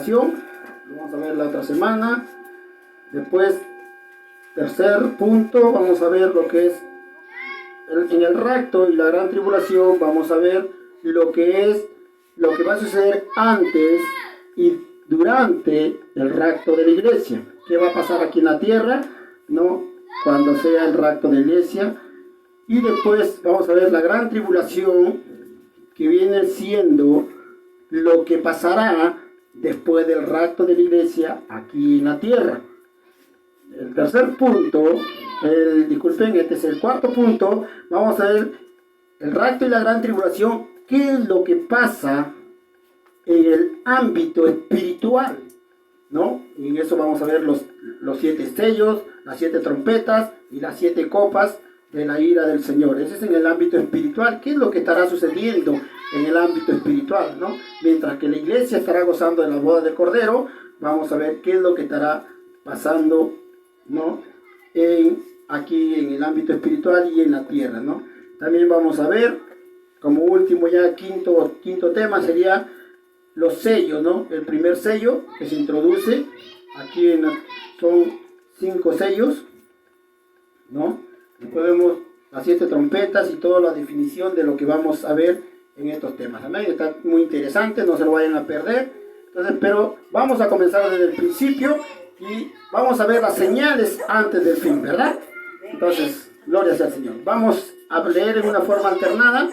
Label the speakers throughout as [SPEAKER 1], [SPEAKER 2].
[SPEAKER 1] tribulación, lo vamos a ver la otra semana. Después, tercer punto, vamos a ver lo que es en el rapto y la gran tribulación. Vamos a ver lo que va a suceder antes y durante el rapto de la iglesia. ¿Qué va a pasar aquí en la tierra? ¿No? Cuando sea el rapto de la iglesia. Y después vamos a ver la gran tribulación, que viene siendo lo que pasará después del rapto de la iglesia aquí en la tierra. El tercer punto, disculpen, este es el cuarto punto. Vamos a ver el rapto y la gran tribulación. ¿Qué es lo que pasa en el ámbito espiritual? ¿No? Y en eso vamos a ver los 7 sellos, las 7 trompetas y las 7 copas de la ira del Señor. Ese es en el ámbito espiritual. ¿Qué es lo que estará sucediendo en el ámbito espiritual? ¿No? Mientras que la iglesia estará gozando de la boda del Cordero, vamos a ver qué es lo que estará pasando, ¿no? Aquí en el ámbito espiritual y en la tierra, ¿no? También vamos a ver, como último ya quinto tema, sería los sellos, ¿no? El primer sello que se introduce aquí son 5 sellos, ¿no? Después vemos las 7 trompetas y toda la definición de lo que vamos a ver en estos temas. Amén. Está muy interesante, no se lo vayan a perder. Entonces, pero vamos a comenzar desde el principio y vamos a ver las señales antes del fin, ¿verdad? Entonces, gloria sea al Señor. Vamos a leer en una forma alternada,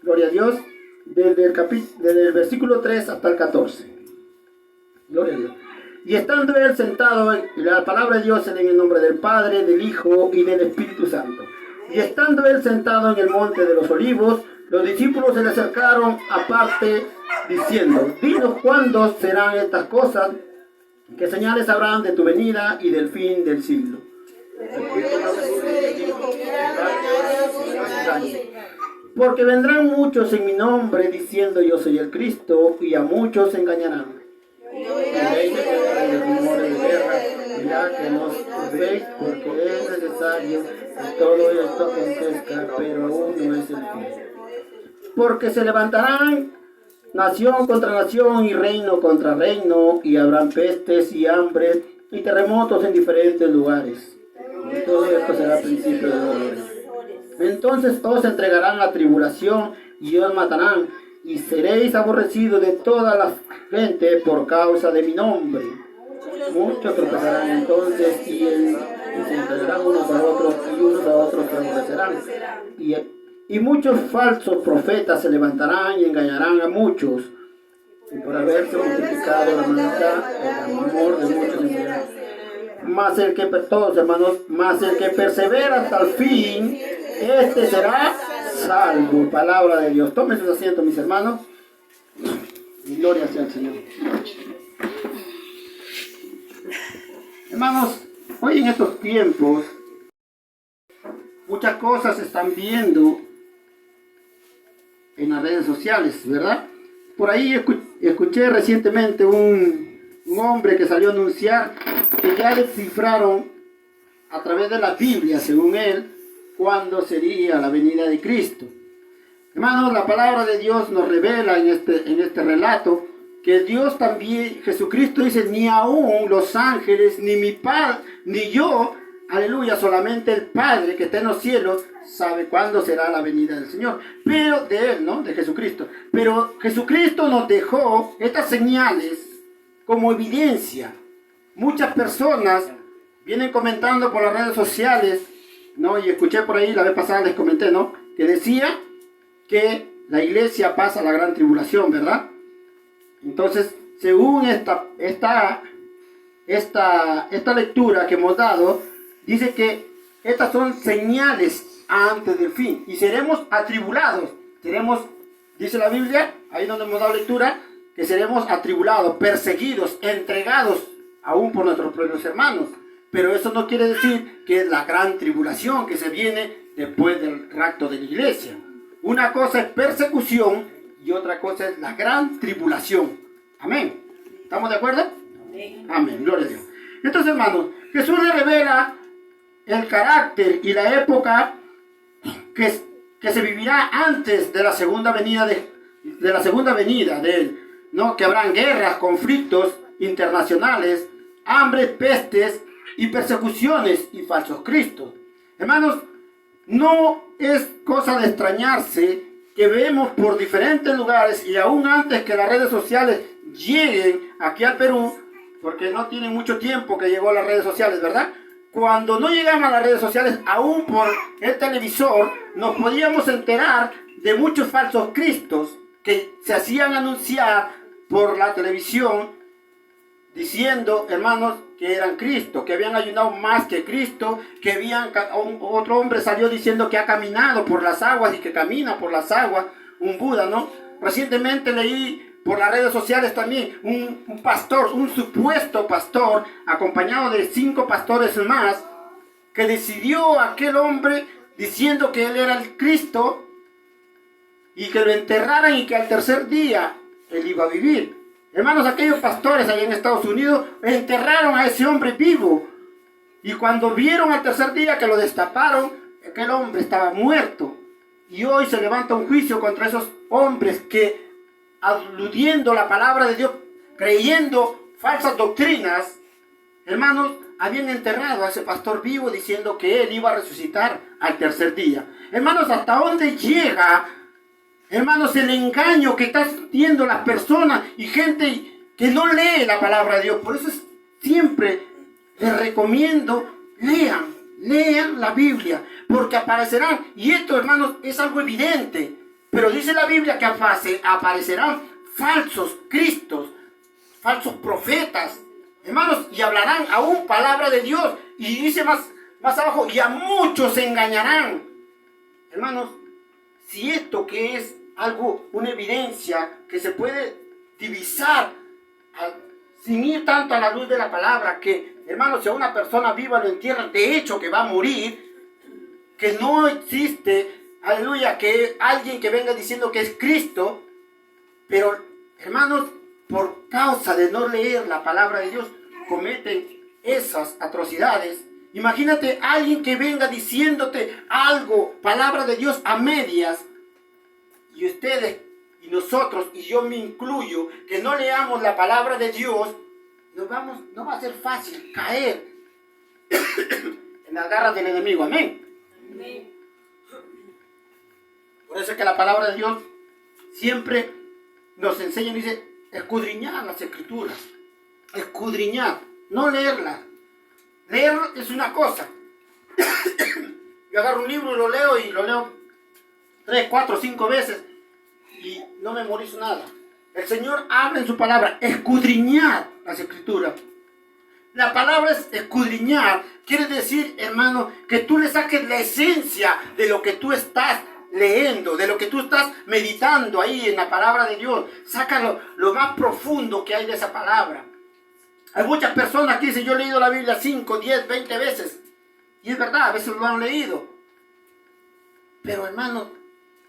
[SPEAKER 1] gloria a Dios, desde el versículo 3 hasta el 14. Gloria a Dios. Y estando él sentado, la palabra de Dios en el nombre del Padre, del Hijo y del Espíritu Santo. Y estando él sentado en el monte de los olivos, los discípulos se le acercaron aparte, diciendo: dinos cuándo serán estas cosas, qué señales habrán de tu venida y del fin del siglo. Porque vendrán muchos en mi nombre diciendo: yo soy el Cristo, y a muchos engañarán. Mirad que no veis, porque es necesario que todo esto acontezca, pero aún no es el fin. Porque se levantarán nación contra nación y reino contra reino, y habrán pestes y hambres y terremotos en diferentes lugares. Y todo esto será principio de dolores. Entonces os entregarán a tribulación y os matarán, y seréis aborrecidos de toda la gente por causa de mi nombre. Muchos tropezarán entonces y se entregarán unos a otros, y unos a otros se aborrecerán. Y muchos falsos profetas se levantarán y engañarán a muchos. Y por haberse multiplicado la maldad, el amor de muchos enfriará. Mas el que persevera hasta el fin, este será salvo. Palabra de Dios. Tomen sus asientos, mis hermanos. Y gloria sea al Señor. Hermanos, hoy en estos tiempos, muchas cosas se están viendo en las redes sociales, ¿verdad? Por ahí escuché recientemente un hombre que salió a anunciar que ya descifraron a través de la Biblia, según él, cuándo sería la venida de Cristo. Hermanos, la palabra de Dios nos revela en este relato que Dios también, Jesucristo dice: ni aún los ángeles, ni mi Padre, ni yo, aleluya, solamente el Padre que está en los cielos sabe cuándo será la venida del Señor. Pero de Él, ¿no? De Jesucristo. Pero Jesucristo nos dejó estas señales como evidencia. Muchas personas vienen comentando por las redes sociales, ¿no? Y escuché por ahí, la vez pasada les comenté, ¿no? Que decía que la iglesia pasa la gran tribulación, ¿verdad? Entonces, según esta lectura que hemos dado, dice que estas son señales antes del fin. Y seremos atribulados. Dice la Biblia, ahí donde hemos dado lectura, que seremos atribulados, perseguidos, entregados aún por nuestros propios hermanos. Pero eso no quiere decir que es la gran tribulación que se viene después del rapto de la iglesia. Una cosa es persecución y otra cosa es la gran tribulación. Amén. ¿Estamos de acuerdo? Amén. Gloria a Dios. Entonces, hermanos, Jesús le revela el carácter y la época que se vivirá antes de la segunda venida de él, ¿no? Que habrán guerras, conflictos internacionales, hambres, pestes y persecuciones y falsos cristos. Hermanos, no es cosa de extrañarse que vemos por diferentes lugares y aún antes que las redes sociales lleguen aquí al Perú, porque no tiene mucho tiempo que llegó a las redes sociales, ¿verdad? Cuando no llegamos a las redes sociales, aún por el televisor, nos podíamos enterar de muchos falsos cristos que se hacían anunciar por la televisión, diciendo, hermanos, que eran Cristo, que habían ayunado más que Cristo, que otro hombre salió diciendo que ha caminado por las aguas y que camina por las aguas, un Buda, ¿no? Recientemente leí por las redes sociales también un pastor, un supuesto pastor, acompañado de 5 pastores más, que decidió aquel hombre diciendo que él era el Cristo y que lo enterraran y que al tercer día él iba a vivir. Hermanos, aquellos pastores allá en Estados Unidos enterraron a ese hombre vivo. Y cuando vieron al tercer día que lo destaparon, aquel hombre estaba muerto. Y hoy se levanta un juicio contra esos hombres que, aludiendo la palabra de Dios, creyendo falsas doctrinas, hermanos, habían enterrado a ese pastor vivo diciendo que él iba a resucitar al tercer día. Hermanos, ¿hasta dónde llega, hermanos, el engaño que están sintiendo las personas y gente que no lee la palabra de Dios? Por eso siempre les recomiendo, lean la Biblia, porque aparecerán, y esto, hermanos, es algo evidente, pero dice la Biblia que aparecerán falsos cristos, falsos profetas, hermanos, y hablarán aún palabra de Dios, y dice más abajo, y a muchos se engañarán. Hermanos, si esto que es algo, una evidencia que se puede divisar sin ir tanto a la luz de la palabra, que, hermanos, si a una persona viva lo entierran, de hecho que va a morir, que no existe, aleluya, que alguien que venga diciendo que es Cristo, pero, hermanos, por causa de no leer la palabra de Dios, cometen esas atrocidades. Imagínate alguien que venga diciéndote algo, palabra de Dios a medias, y ustedes y nosotros, y yo me incluyo, que no leamos la palabra de Dios, no va a ser fácil caer en las garras del enemigo. Amén. Amén. Por eso es que la palabra de Dios siempre nos enseña y dice, escudriñar las escrituras, escudriñar, no leerlas. Leer es una cosa. Yo agarro un libro y lo leo 3, 4, 5 veces y no memorizo nada. El Señor habla en su palabra, escudriñar las escrituras. La palabra es escudriñar, quiere decir, hermano, que tú le saques la esencia de lo que tú estás leyendo, de lo que tú estás meditando ahí en la palabra de Dios. Sácalo lo más profundo que hay de esa palabra. Hay muchas personas que dicen, yo he leído la Biblia 5, 10, 20 veces. Y es verdad, a veces lo han leído. Pero, hermano,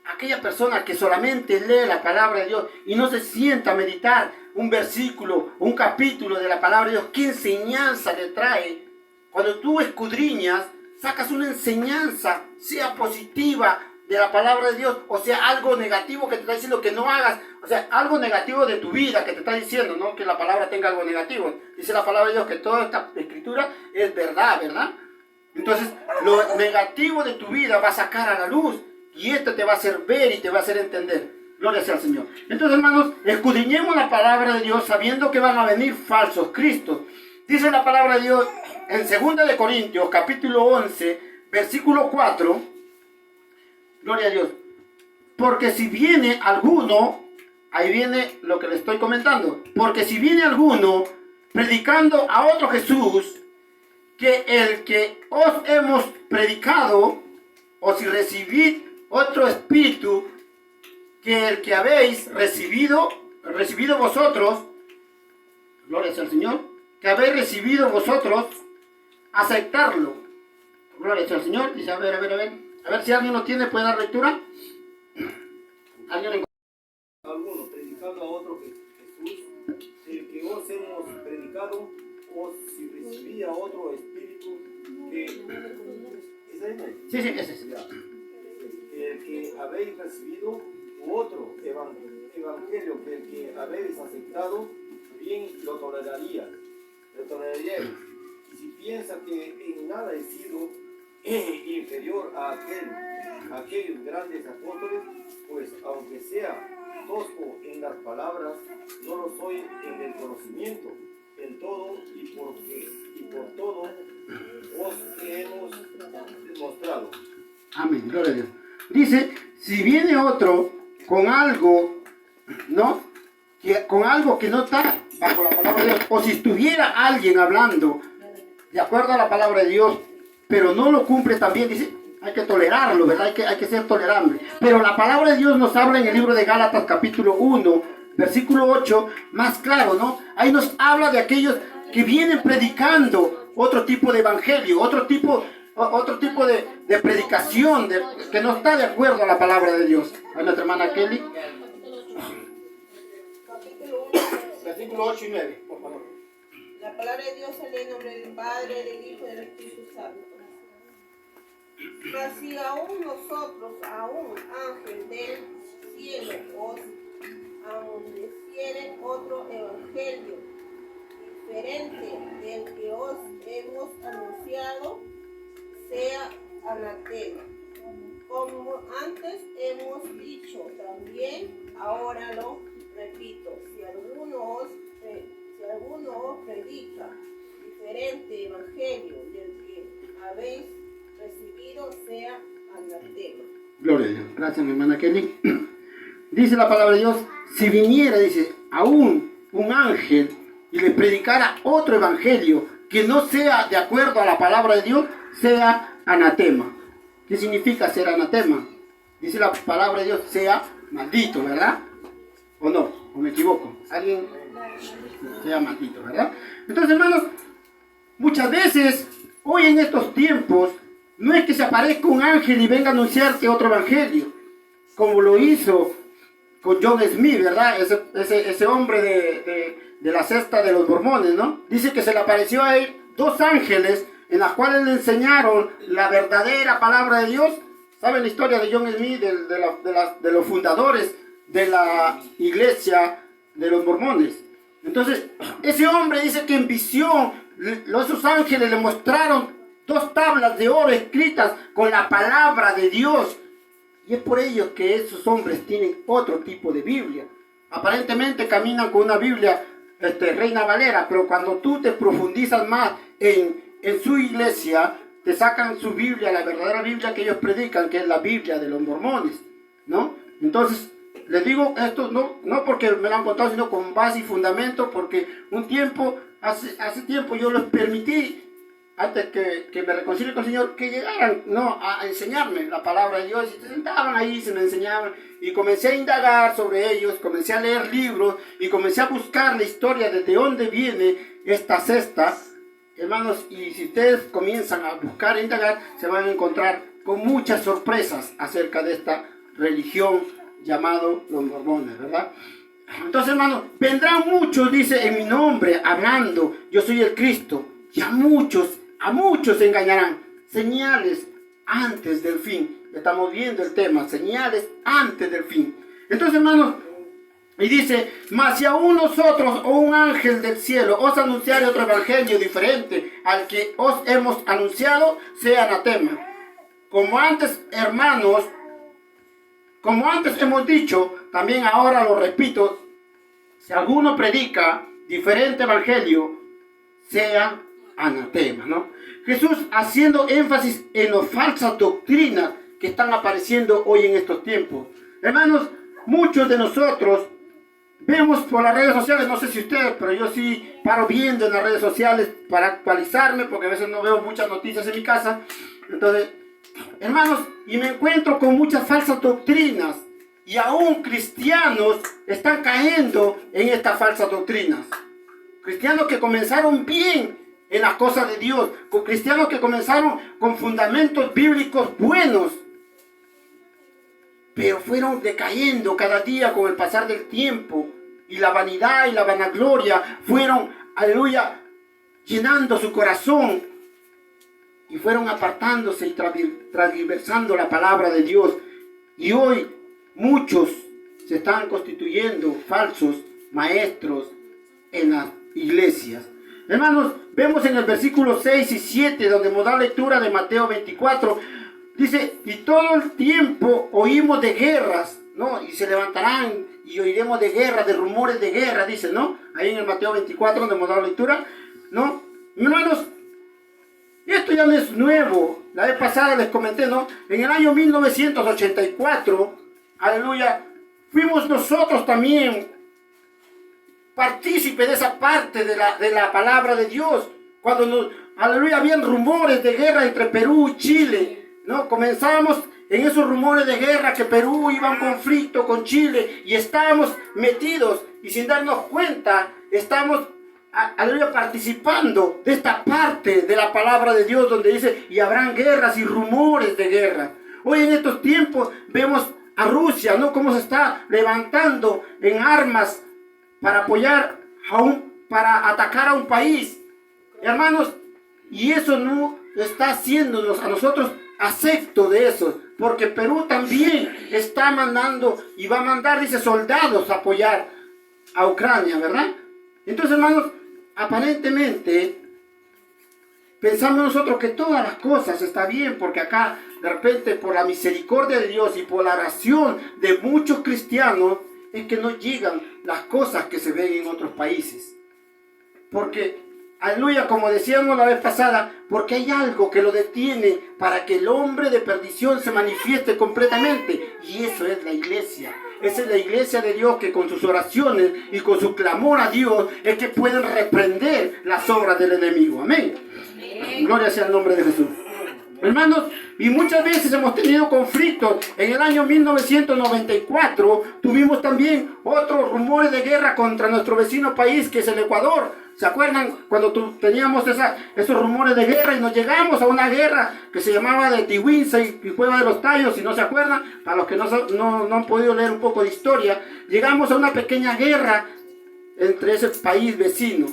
[SPEAKER 1] aquella persona que solamente lee la palabra de Dios y no se sienta a meditar un versículo, un capítulo de la palabra de Dios, ¿qué enseñanza le trae? Cuando tú escudriñas, sacas una enseñanza, sea positiva, de la palabra de Dios, o sea, algo negativo que te está diciendo que no hagas, o sea, algo negativo de tu vida que te está diciendo, no que la palabra tenga algo negativo. Dice la palabra de Dios que toda esta escritura es verdad, ¿verdad? Entonces, lo negativo de tu vida va a sacar a la luz y esto te va a hacer ver y te va a hacer entender. Gloria sea al Señor. Entonces, hermanos, escudriñemos la palabra de Dios sabiendo que van a venir falsos cristos. Dice la palabra de Dios en 2 de Corintios, capítulo 11, versículo 4. Gloria a Dios. Porque si viene alguno, ahí viene lo que le estoy comentando. Porque si viene alguno predicando a otro Jesús, que el que os hemos predicado, o si recibid otro espíritu, que el que habéis recibido vosotros, gloria sea al Señor, que habéis recibido vosotros, aceptarlo. Gloria sea al Señor. Dice, a ver. A ver si alguien lo tiene, ¿puede dar lectura?
[SPEAKER 2] Alguno predicando a otro Jesús, el que os hemos predicado, o si recibía otro espíritu que... ¿Es ahí?
[SPEAKER 1] Sí, ese es.
[SPEAKER 2] El que habéis recibido, u otro evangelio que el que habéis aceptado, bien lo toleráis. toleraría. Y si piensa que en nada he sido inferior a aquellos grandes apóstoles, pues aunque sea tosco en las palabras, no lo soy en el conocimiento, en todo y por todo os hemos demostrado.
[SPEAKER 1] Amén, gloria a Dios. Dice, si viene otro con algo, ¿no? Con algo que no está bajo la palabra de Dios, o si estuviera alguien hablando de acuerdo a la palabra de Dios, pero no lo cumple también, dice, hay que tolerarlo, ¿verdad? Hay que ser tolerable. Pero la palabra de Dios nos habla en el libro de Gálatas capítulo 1, versículo 8, más claro, ¿no? Ahí nos habla de aquellos que vienen predicando otro tipo de evangelio, otro tipo de predicación que no está de acuerdo a la palabra de Dios. A nuestra hermana Kelly. Versículo 8 y 9, por favor.
[SPEAKER 3] La palabra de Dios se lee en nombre del Padre, del Hijo y del Espíritu Santo. Mas si aún nosotros, a un ángel del cielo, os anunciare otro evangelio diferente del que os hemos anunciado, sea anatema. Como antes hemos dicho también, ahora lo repito, si alguno os predica diferente evangelio del que habéis recibido, sea anatema.
[SPEAKER 1] Gloria a Dios. Gracias, mi hermana Kelly. Dice la palabra de Dios, si viniera, dice, aún un ángel y le predicara otro evangelio que no sea de acuerdo a la palabra de Dios, sea anatema. ¿Qué significa ser anatema? Dice la palabra de Dios, sea maldito, ¿verdad? ¿O no? ¿O me equivoco? ¿Alguien? Sea maldito, ¿verdad? Entonces, hermanos, muchas veces, hoy en estos tiempos, no es que se aparezca un ángel y venga a anunciarte otro evangelio, como lo hizo con John Smith, ¿verdad? Ese hombre de la secta de los mormones, ¿no? Dice que se le apareció a él 2 ángeles en las cuales le enseñaron la verdadera palabra de Dios. ¿Saben la historia de John Smith, de los fundadores de la iglesia de los mormones? Entonces, ese hombre dice que en visión, esos ángeles le mostraron 2 tablas de oro escritas con la palabra de Dios. Y es por ello que esos hombres tienen otro tipo de Biblia. Aparentemente caminan con una Biblia Reina Valera, pero cuando tú te profundizas más en su iglesia, te sacan su Biblia, la verdadera Biblia que ellos predican, que es la Biblia de los mormones, ¿no? Entonces, les digo esto no porque me lo han contado, sino con base y fundamento, porque hace tiempo yo les permití, antes que me reconcilie con el Señor, que llegaran a enseñarme la palabra de Dios, y se sentaban ahí, se me enseñaban, y comencé a indagar sobre ellos, comencé a leer libros, y comencé a buscar la historia de dónde viene esta secta, hermanos, y si ustedes comienzan a buscar e indagar, se van a encontrar con muchas sorpresas acerca de esta religión llamado los mormones, ¿verdad? Entonces, hermanos, vendrán muchos, dice, en mi nombre, hablando, yo soy el Cristo, y a muchos engañarán. Señales antes del fin. Estamos viendo el tema, señales antes del fin. Entonces, hermanos, y dice, mas si aún nosotros o un ángel del cielo os anunciare otro evangelio diferente al que os hemos anunciado, sea anatema. Como antes, hermanos, como antes hemos dicho, también ahora lo repito, si alguno predica diferente evangelio, sea anatema, ¿no? Jesús haciendo énfasis en las falsas doctrinas que están apareciendo hoy en estos tiempos. Hermanos, muchos de nosotros vemos por las redes sociales, no sé si ustedes, pero yo sí paro viendo en las redes sociales para actualizarme, porque a veces no veo muchas noticias en mi casa. Entonces, hermanos, y me encuentro con muchas falsas doctrinas, y aún cristianos están cayendo en estas falsas doctrinas. Cristianos que comenzaron bien en las cosas de Dios, con cristianos que comenzaron con fundamentos bíblicos buenos, pero fueron decayendo cada día con el pasar del tiempo, y la vanidad y la vanagloria fueron, aleluya, llenando su corazón, y fueron apartándose y transversando la palabra de Dios. Y hoy muchos se están constituyendo falsos maestros en las iglesias. iglesias. Hermanos, vemos en el versículo 6 y 7, donde nos da lectura de Mateo 24, dice, y todo el tiempo oímos de guerras, ¿no? Y se levantarán y oiremos de guerra, de rumores de guerra, dice, ¿no? Ahí en el Mateo 24, donde hemos dado lectura, ¿no? Hermanos, esto ya no es nuevo. La vez pasada les comenté, ¿no? En el año 1984, aleluya, fuimos nosotros también partícipes de esa parte de la palabra de Dios. Cuando, aleluya, habían rumores de guerra entre Perú y Chile, ¿no? Comenzábamos en esos rumores de guerra que Perú iba a un conflicto con Chile y estábamos metidos y sin darnos cuenta, estábamos, aleluya, participando de esta parte de la palabra de Dios donde dice, y habrán guerras y rumores de guerra. Hoy en estos tiempos vemos a Rusia, ¿no? Cómo se está levantando en armas para apoyar para atacar a un país. Hermanos, y eso no está haciéndonos a nosotros acepto de eso, porque Perú también está mandando y va a mandar, dice, soldados a apoyar a Ucrania, ¿verdad? Entonces, hermanos, aparentemente pensamos nosotros que todas las cosas están bien, porque acá de repente por la misericordia de Dios y por la oración de muchos cristianos es que no llegan las cosas que se ven en otros países. Porque, aleluya, como decíamos la vez pasada, porque hay algo que lo detiene para que el hombre de perdición se manifieste completamente, y eso es la iglesia. Esa es la iglesia de Dios que con sus oraciones y con su clamor a Dios es que pueden reprender las obras del enemigo. Amén. Gloria sea el nombre de Jesús. Hermanos, y muchas veces hemos tenido conflictos. En el año 1994 tuvimos también otros rumores de guerra contra nuestro vecino país, que es el Ecuador. ¿Se acuerdan cuando teníamos esos rumores de guerra y nos llegamos a una guerra que se llamaba de Tihuinza y Cueva de los Tallos? Si no se acuerdan, para los que no han podido leer un poco de historia, llegamos a una pequeña guerra entre ese país vecino.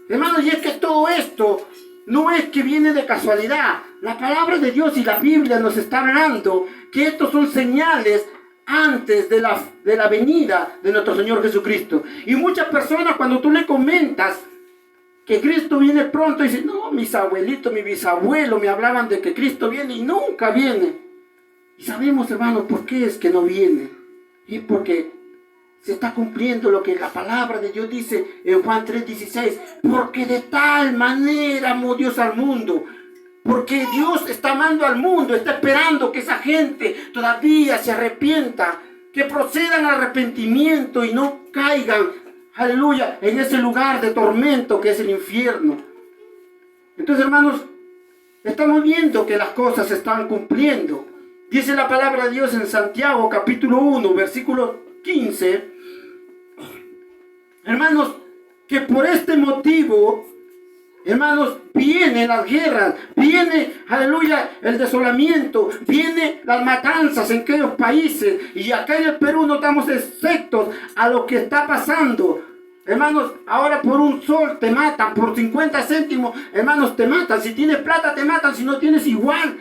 [SPEAKER 1] Hermanos, y es que todo esto no es que viene de casualidad. La palabra de Dios y la Biblia nos está hablando que estos son señales antes de la venida de nuestro Señor Jesucristo. Y muchas personas, cuando tú le comentas que Cristo viene pronto, dicen, no, mis abuelitos, mi bisabuelo me hablaban de que Cristo viene y nunca viene. Y sabemos, hermanos, por qué es que no viene. Y porque se está cumpliendo lo que la palabra de Dios dice en Juan 3:16. Porque de tal manera amó Dios al mundo. Porque Dios está amando al mundo, está esperando que esa gente todavía se arrepienta, que procedan al arrepentimiento y no caigan, aleluya, en ese lugar de tormento que es el infierno. Entonces, hermanos, estamos viendo que las cosas se están cumpliendo. Dice la palabra de Dios en Santiago capítulo 1, versículo 15. Hermanos, que por este motivo, hermanos, vienen las guerras, viene, aleluya, el desolamiento, viene las matanzas en aquellos países, y acá en el Perú no estamos exceptos a lo que está pasando. Hermanos, ahora por un sol te matan, por 50 céntimos, hermanos, te matan. Si tienes plata te matan, si no tienes igual.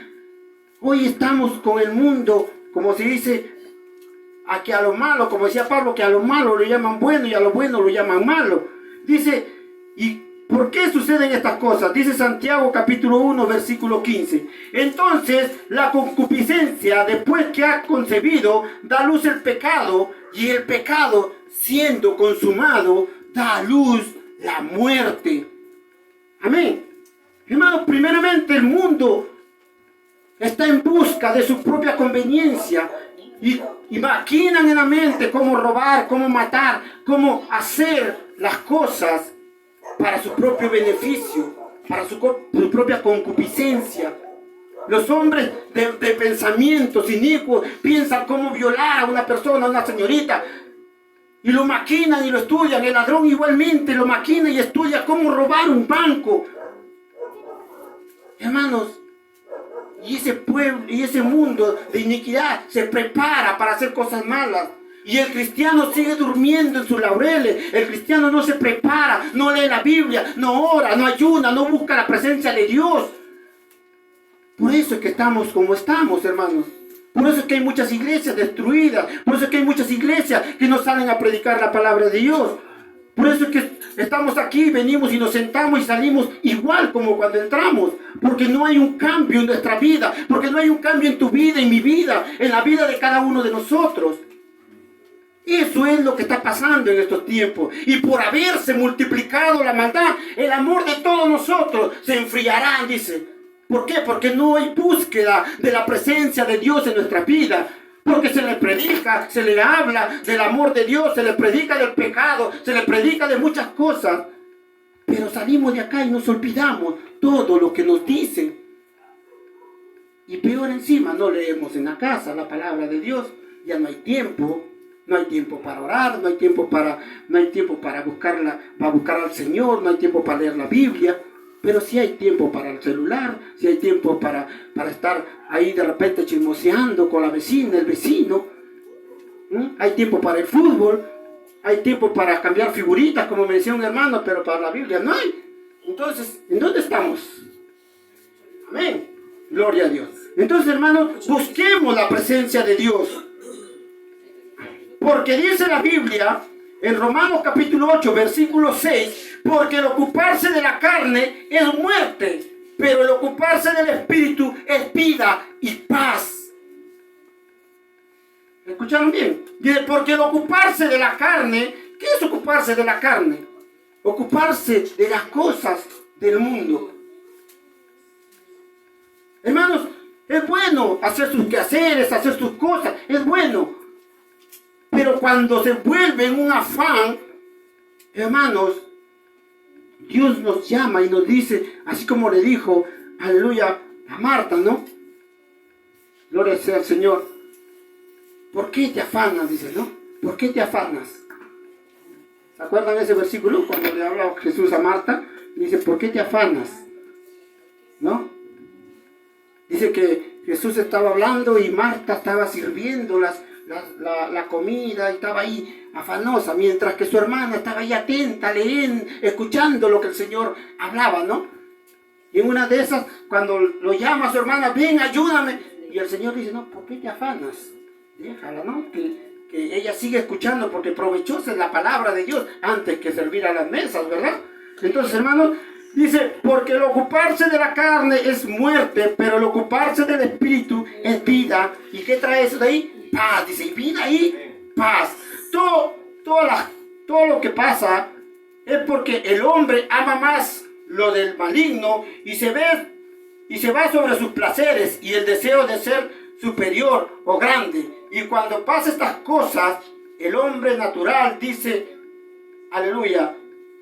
[SPEAKER 1] Hoy estamos con el mundo, como se dice, aquí a lo malo, como decía Pablo, que a lo malo lo llaman bueno y a lo bueno lo llaman malo. Dice, ¿y por qué suceden estas cosas? Dice Santiago capítulo 1, versículo 15. Entonces, la concupiscencia, después que ha concebido, da a luz el pecado, y el pecado, siendo consumado, da a luz la muerte. Amén. Hermanos, primeramente el mundo está en busca de su propia conveniencia y maquinan en la mente cómo robar, cómo matar, cómo hacer las cosas para su propio beneficio, para su propia concupiscencia. Los hombres de pensamientos inicuos piensan cómo violar a una persona, a una señorita, y lo maquinan y lo estudian. El ladrón igualmente lo maquina y estudia cómo robar un banco. Hermanos, y ese pueblo y ese mundo de iniquidad se prepara para hacer cosas malas. Y el cristiano sigue durmiendo en sus laureles. El cristiano no se prepara, no lee la Biblia, no ora, no ayuna, no busca la presencia de Dios. Por eso es que estamos como estamos, hermanos. Por eso es que hay muchas iglesias destruidas. Por eso es que hay muchas iglesias que no salen a predicar la palabra de Dios. Por eso es que estamos aquí, venimos y nos sentamos y salimos igual como cuando entramos. Porque no hay un cambio en nuestra vida. Porque no hay un cambio en tu vida, en mi vida, en la vida de cada uno de nosotros. Eso es lo que está pasando en estos tiempos. Y por haberse multiplicado la maldad, el amor de todos nosotros se enfriará, dice. ¿Por qué? Porque no hay búsqueda de la presencia de Dios en nuestra vida. Porque se le predica, se le habla del amor de Dios, se le predica del pecado, se le predica de muchas cosas. Pero salimos de acá y nos olvidamos todo lo que nos dicen. Y peor encima, no leemos en la casa la palabra de Dios. Ya no hay tiempo. No hay tiempo para orar, no hay tiempo para buscar al Señor, no hay tiempo para leer la Biblia. Pero sí hay tiempo para el celular, sí hay tiempo para estar ahí de repente chismoseando con la vecina, el vecino. Hay tiempo para el fútbol, hay tiempo para cambiar figuritas, como me decía un hermano, pero para la Biblia no hay. Entonces, ¿en dónde estamos? Amén. Gloria a Dios. Entonces, hermanos, busquemos la presencia de Dios. Porque dice la Biblia en Romanos capítulo 8, versículo 6, porque el ocuparse de la carne es muerte, pero el ocuparse del Espíritu es vida y paz. ¿Escucharon bien? Dice, porque el ocuparse de la carne, ¿qué es ocuparse de la carne? Ocuparse de las cosas del mundo. Hermanos, es bueno hacer sus quehaceres, hacer sus cosas, es bueno. Pero cuando se vuelve en un afán, hermanos, Dios nos llama y nos dice, así como le dijo, aleluya, a Marta, ¿no? Gloria sea al Señor. ¿Por qué te afanas? Dice, ¿no? ¿Por qué te afanas? ¿Se acuerdan ese versículo? Cuando le habla Jesús a Marta, dice, ¿por qué te afanas? ¿No? Dice que Jesús estaba hablando y Marta estaba sirviendo la comida y estaba ahí afanosa, mientras que su hermana estaba ahí atenta, leyendo, escuchando lo que el Señor hablaba, ¿no? Y en una de esas, cuando lo llama a su hermana, ven, ayúdame, y el Señor dice, no, ¿por qué te afanas? Déjala, ¿no? Que ella sigue escuchando, porque provechosa es la palabra de Dios antes que servir a las mesas, ¿verdad? Entonces, hermanos, dice, porque el ocuparse de la carne es muerte, pero el ocuparse del Espíritu es vida. ¿Y qué trae eso de ahí? Paz, dice, y vida y paz. Todo lo que pasa es porque el hombre ama más lo del maligno y se va sobre sus placeres y el deseo de ser superior o grande. Y cuando pasa estas cosas, el hombre natural dice, aleluya,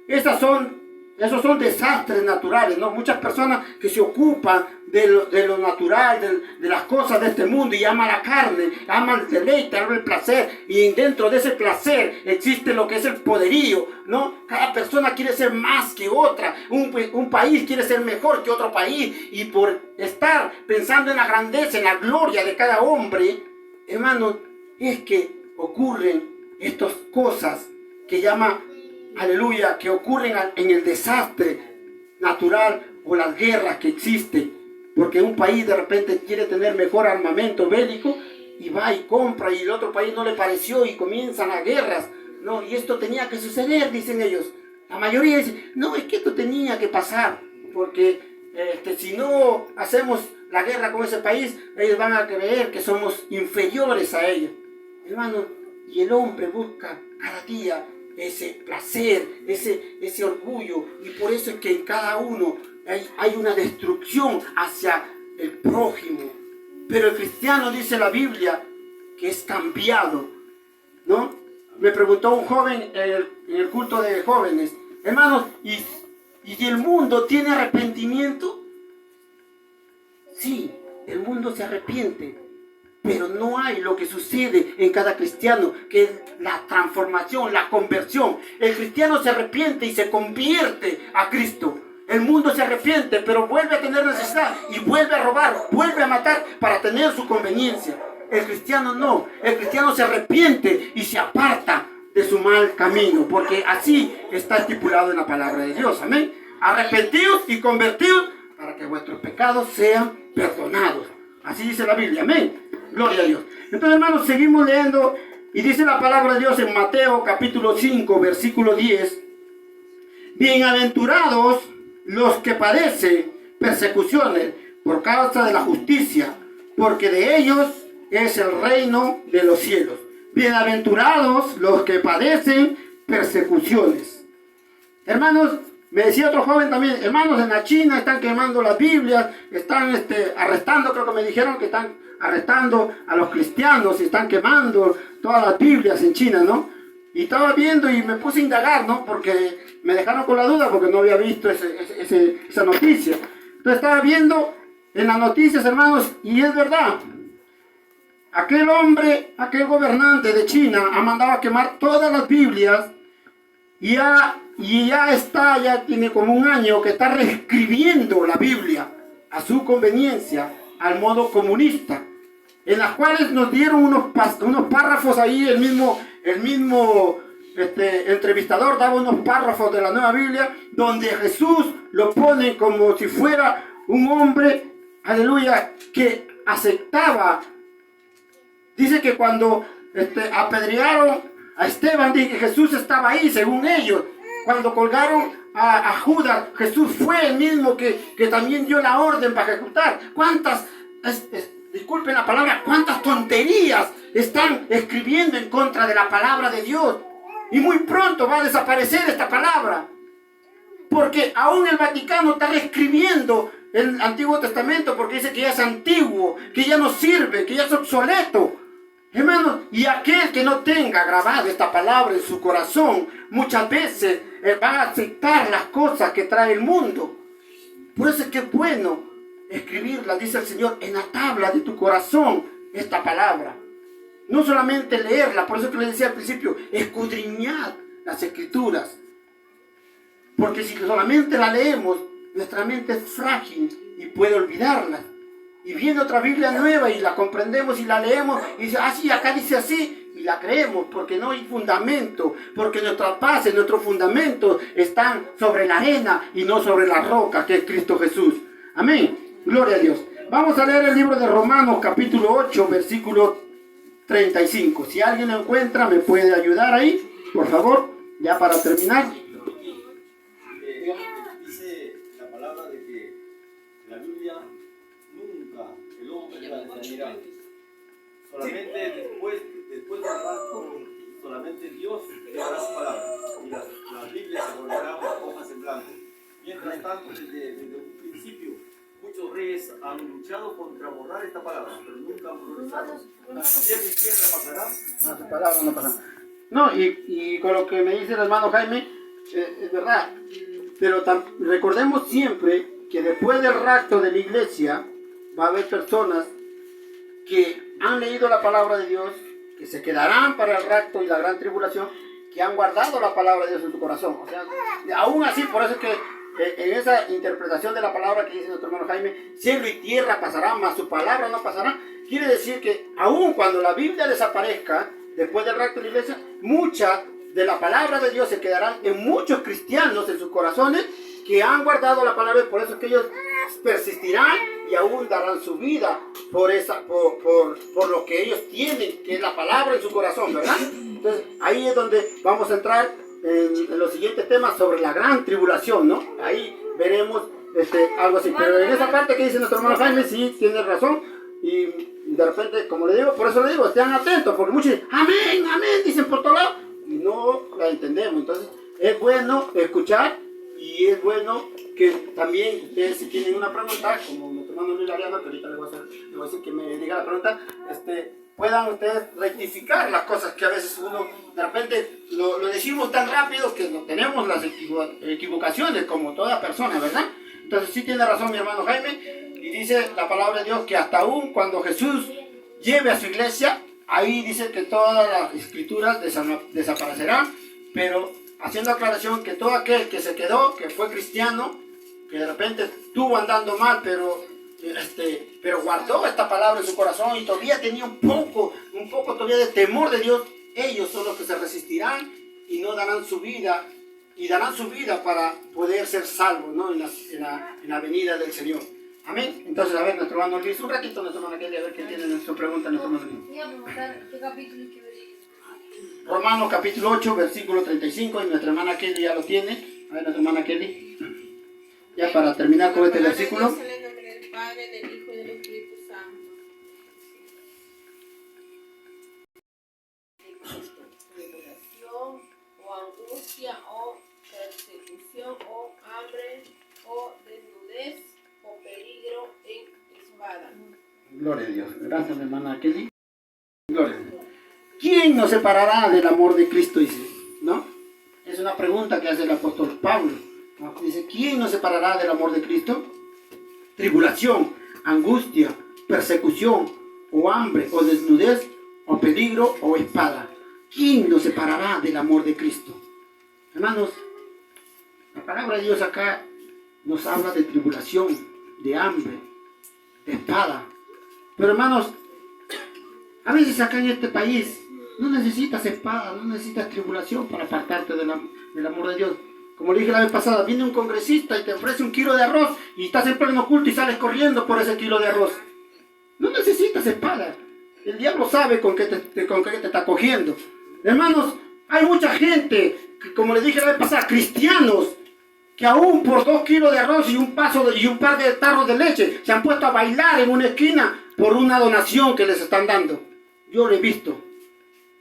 [SPEAKER 1] esos son desastres naturales, ¿no? Muchas personas que se ocupan de lo natural, de las cosas de este mundo y ama la carne, ama el deleite, ama el placer, y dentro de ese placer existe lo que es el poderío, ¿no? Cada persona quiere ser más que otra, un país quiere ser mejor que otro país, y por estar pensando en la grandeza, en la gloria de cada hombre, hermanos, es que ocurren estas cosas que llama, aleluya, que ocurren en el desastre natural o las guerras que existen. Porque un país de repente quiere tener mejor armamento bélico y va y compra y el otro país no le pareció y comienzan las guerras. No, y esto tenía que suceder, dicen ellos. La mayoría dice, no, es que esto tenía que pasar. Porque si no hacemos la guerra con ese país, ellos van a creer que somos inferiores a ellos. Hermano, y el hombre busca cada día ese placer, ese orgullo, y por eso es que en cada uno hay una destrucción hacia el prójimo. Pero el cristiano, dice la Biblia, que es cambiado, ¿no? Me preguntó un joven en el culto de jóvenes, hermanos, ¿y el mundo tiene arrepentimiento? Sí, el mundo se arrepiente. Pero no hay lo que sucede en cada cristiano, que es la transformación, la conversión. El cristiano se arrepiente y se convierte a Cristo. El mundo se arrepiente, pero vuelve a tener necesidad y vuelve a robar, vuelve a matar para tener su conveniencia. El cristiano no. El cristiano se arrepiente y se aparta de su mal camino, porque así está estipulado en la palabra de Dios. Amén. Arrepentidos y convertidos para que vuestros pecados sean perdonados. Así dice la Biblia. Amén. Gloria a Dios. Entonces, hermanos, seguimos leyendo y dice la palabra de Dios en Mateo capítulo 5, versículo 10. bienaventurados los que padecen persecuciones por causa de la justicia, porque de ellos es el reino de los cielos. Bienaventurados los que padecen persecuciones. Hermanos, me decía otro joven también, hermanos, en la China están quemando las Biblias, están arrestando, creo que me dijeron que están arrestando a los cristianos y están quemando todas las Biblias en China, ¿no? Y estaba viendo y me puse a indagar, ¿no? Porque me dejaron con la duda porque no había visto esa noticia. Entonces estaba viendo en las noticias, hermanos, y es verdad. Aquel hombre, aquel gobernante de China ha mandado a quemar todas las Biblias y ya tiene como un año que está reescribiendo la Biblia a su conveniencia, al modo comunista, en las cuales nos dieron unos párrafos ahí, el mismo entrevistador daba unos párrafos de la Nueva Biblia, donde Jesús lo pone como si fuera un hombre, aleluya, que aceptaba. Dice que cuando apedrearon a Esteban, dice que Jesús estaba ahí, según ellos. Cuando colgaron a Judas, Jesús fue el mismo que también dio la orden para ejecutar. Disculpen la palabra, cuántas tonterías están escribiendo en contra de la palabra de Dios. Y muy pronto va a desaparecer esta palabra. Porque aún el Vaticano está reescribiendo el Antiguo Testamento porque dice que ya es antiguo, que ya no sirve, que ya es obsoleto. Hermanos, y aquel que no tenga grabada esta palabra en su corazón, muchas veces va a aceptar las cosas que trae el mundo. Por eso es que es bueno escribirla, dice el Señor, en la tabla de tu corazón, esta palabra. No solamente leerla, por eso que le decía al principio, escudriñad las Escrituras. Porque si solamente la leemos, nuestra mente es frágil y puede olvidarla. Y viene otra Biblia nueva y la comprendemos y la leemos y dice, sí, acá dice así, y la creemos porque no hay fundamento, porque nuestras bases, nuestros fundamentos están sobre la arena y no sobre la roca que es Cristo Jesús. Amén. Gloria a Dios. Vamos a leer el libro de Romanos capítulo 8, versículo 35. Si alguien lo encuentra, me puede ayudar ahí, por favor, ya para terminar.
[SPEAKER 2] Dice la palabra de que la Biblia nunca el hombre la destruirá. Solamente después del pacto, solamente Dios llevará su palabra. Y las Biblias se volverán hojas en blanco. Mientras tanto, desde un principio, muchos reyes han luchado contra borrar esta palabra, pero nunca han progresado. Cielo y tierra pasarán.
[SPEAKER 1] No, su palabra no pasará. No, y con lo que me dice el hermano Jaime, es verdad. Pero recordemos siempre que después del rapto de la iglesia va a haber personas que han leído la palabra de Dios, que se quedarán para el rapto y la gran tribulación, que han guardado la palabra de Dios en su corazón. O sea, aún así, por eso es que en esa interpretación de la palabra que dice nuestro hermano Jaime, cielo y tierra pasarán, mas su palabra no pasará, quiere decir que aún cuando la Biblia desaparezca, después del rapto de la iglesia, mucha de la palabra de Dios se quedarán en muchos cristianos en sus corazones que han guardado la palabra, por eso es que ellos persistirán y aún darán su vida por lo que ellos tienen, que es la palabra en su corazón, ¿verdad? Entonces ahí es donde vamos a entrar en los siguientes temas sobre la gran tribulación, ¿no? Ahí veremos algo así, pero en esa parte que dice nuestro hermano Jaime, sí, tiene razón, y de repente, como le digo, por eso le digo, estén atentos, porque muchos dicen, amén, amén, dicen por todos lados, y no la entendemos. Entonces es bueno escuchar y es bueno que también ustedes, si tienen una pregunta, como nuestro hermano Luis Ariano, que ahorita le voy a decir que me diga la pregunta, puedan ustedes rectificar las cosas que a veces uno de repente lo decimos tan rápido que no tenemos las equivocaciones como toda persona, ¿verdad? Entonces sí tiene razón mi hermano Jaime, y dice la palabra de Dios que hasta aún cuando Jesús lleve a su iglesia, ahí dice que todas las escrituras desaparecerán, pero haciendo aclaración que todo aquel que se quedó, que fue cristiano, que de repente estuvo andando mal, pero guardó esta palabra en su corazón y todavía tenía un poco todavía de temor de Dios, ellos son los que se resistirán y no darán su vida, y darán su vida para poder ser salvos, ¿no? en la venida del Señor. Amén. Entonces, a ver, nuestro hermano Luis, un ratito, nuestro hermano Kelly, a ver qué tiene nuestra pregunta, nuestro hermano Luis.
[SPEAKER 4] Voy a preguntar qué capítulo y qué versículo.
[SPEAKER 1] Romanos capítulo 8, versículo 35, y nuestra hermana Kelly ya lo tiene. A ver, la hermana Kelly. Ya para terminar con este versículo.
[SPEAKER 3] En el nombre del Padre, del Hijo y del Espíritu Santo. Tribulación o angustia o persecución o hambre o desnudez o peligro en espada.
[SPEAKER 1] Gloria a Dios. Gracias, mi hermana Kelly. Gloria a Dios. ¿Quién nos separará del amor de Cristo? Dice, ¿no? Es una pregunta que hace el apóstol Pablo, ¿no? Dice, ¿quién nos separará del amor de Cristo? Tribulación, angustia, persecución, o hambre, o desnudez, o peligro, o espada. ¿Quién nos separará del amor de Cristo? Hermanos, la palabra de Dios acá nos habla de tribulación, de hambre, de espada. Pero hermanos, a veces acá en este país no necesitas espada, no necesitas tribulación para apartarte del amor de Dios. Como le dije la vez pasada, viene un congresista y te ofrece 1 kilo de arroz y estás en pleno culto y sales corriendo por ese kilo de arroz. No necesitas espada. El diablo sabe con qué te está cogiendo. Hermanos, hay mucha gente, que, como le dije la vez pasada, cristianos, que aún por 2 kilos de arroz y un par de tarros de leche se han puesto a bailar en una esquina por una donación que les están dando. Yo lo he visto.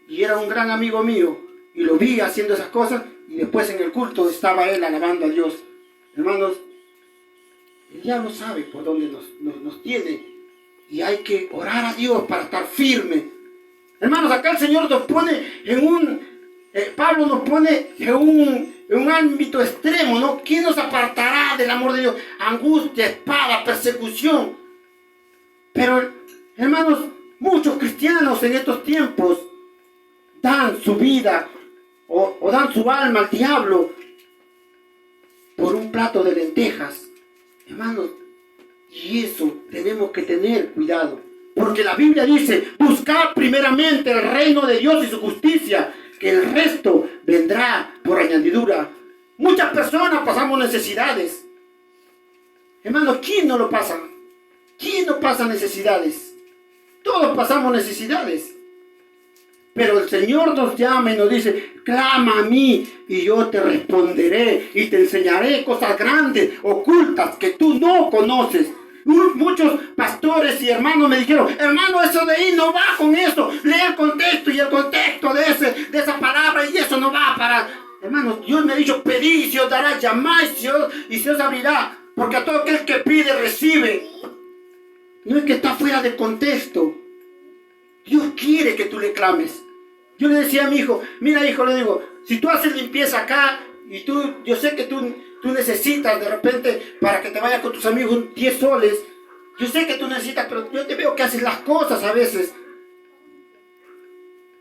[SPEAKER 1] Y era un gran amigo mío. Y lo vi haciendo esas cosas. Y después en el culto estaba él alabando a Dios. Hermanos, el diablo sabe por dónde nos tiene. Y hay que orar a Dios para estar firme. Hermanos, acá el Señor nos pone en Pablo nos pone en un ámbito extremo, ¿no? ¿Quién nos apartará del amor de Dios? Angustia, espada, persecución. Pero, hermanos, muchos cristianos en estos tiempos dan su vida o dan su alma al diablo por un plato de lentejas. Hermanos, y eso tenemos que tener cuidado. Porque la Biblia dice, buscad primeramente el reino de Dios y su justicia, que el resto vendrá por añadidura. Muchas personas pasamos necesidades. Hermanos, ¿quién no lo pasa? ¿Quién no pasa necesidades? Todos pasamos necesidades. Pero el Señor nos llama y nos dice, clama a mí y yo te responderé y te enseñaré cosas grandes, ocultas, que tú no conoces. Muchos pastores y hermanos me dijeron, hermano, eso de ahí no va con eso. Lee el contexto y el contexto de esa palabra y eso no va para... Hermanos, Dios me ha dicho, pedid y se os dará, llamad y se os abrirá. Porque a todo aquel que pide, recibe. No es que está fuera de contexto. Dios quiere que tú le clames. Yo le decía a mi hijo, mira hijo, le digo, si tú haces limpieza acá y yo sé que tú necesitas de repente para que te vayas con tus amigos 10 soles, yo sé que tú necesitas, pero yo te veo que haces las cosas a veces.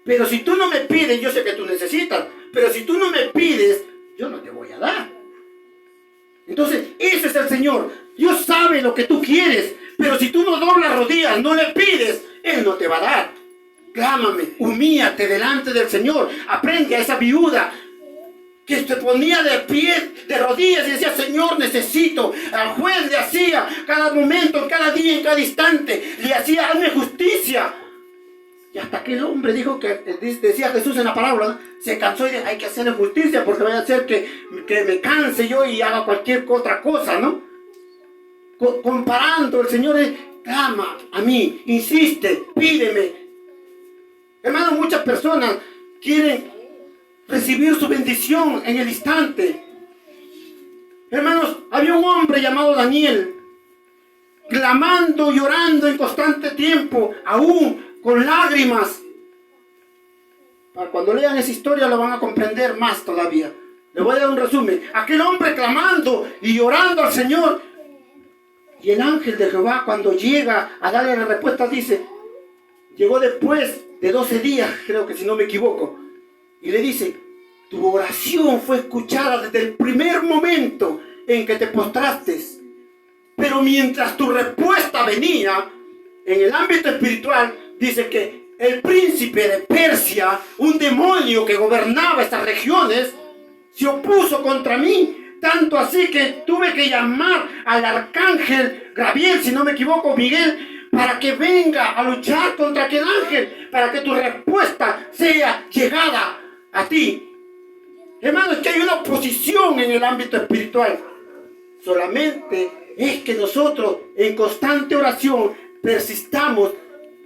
[SPEAKER 1] Pero si tú no me pides, yo sé que tú necesitas, pero si tú no me pides, yo no te voy a dar. Entonces, ese es el Señor. Dios sabe lo que tú quieres, pero si tú no doblas rodillas, no le pides, Él no te va a dar. Clámame, humíllate delante del Señor. Aprende a esa viuda que se ponía de pie, de rodillas y decía, Señor, necesito. Al juez le hacía cada momento, cada día, en cada instante, le hacía, hazme justicia. Y hasta que el hombre dijo que, decía Jesús en la parábola, se cansó y dijo, hay que hacerle justicia porque vaya a hacer que me canse yo y haga cualquier otra cosa, ¿no? Comparando, el Señor clama a mí, insiste, pídeme. Hermanos, muchas personas quieren recibir su bendición en el instante. Hermanos, había un hombre llamado Daniel, clamando, llorando en constante tiempo, aún con lágrimas. Cuando lean esa historia lo van a comprender más todavía. Les voy a dar un resumen. Aquel hombre clamando y llorando al Señor. Y el ángel de Jehová, cuando llega a darle la respuesta, dice, llegó después de 12 días, creo que si no me equivoco, y le dice, tu oración fue escuchada desde el primer momento en que te postraste. Pero mientras tu respuesta venía, en el ámbito espiritual, dice que el príncipe de Persia, un demonio que gobernaba estas regiones, se opuso contra mí. Tanto así que tuve que llamar al arcángel Gabriel, si no me equivoco, Miguel, para que venga a luchar contra aquel ángel, para que tu respuesta sea llegada a ti. Hermanos, que hay una oposición en el ámbito espiritual. Solamente es que nosotros en constante oración persistamos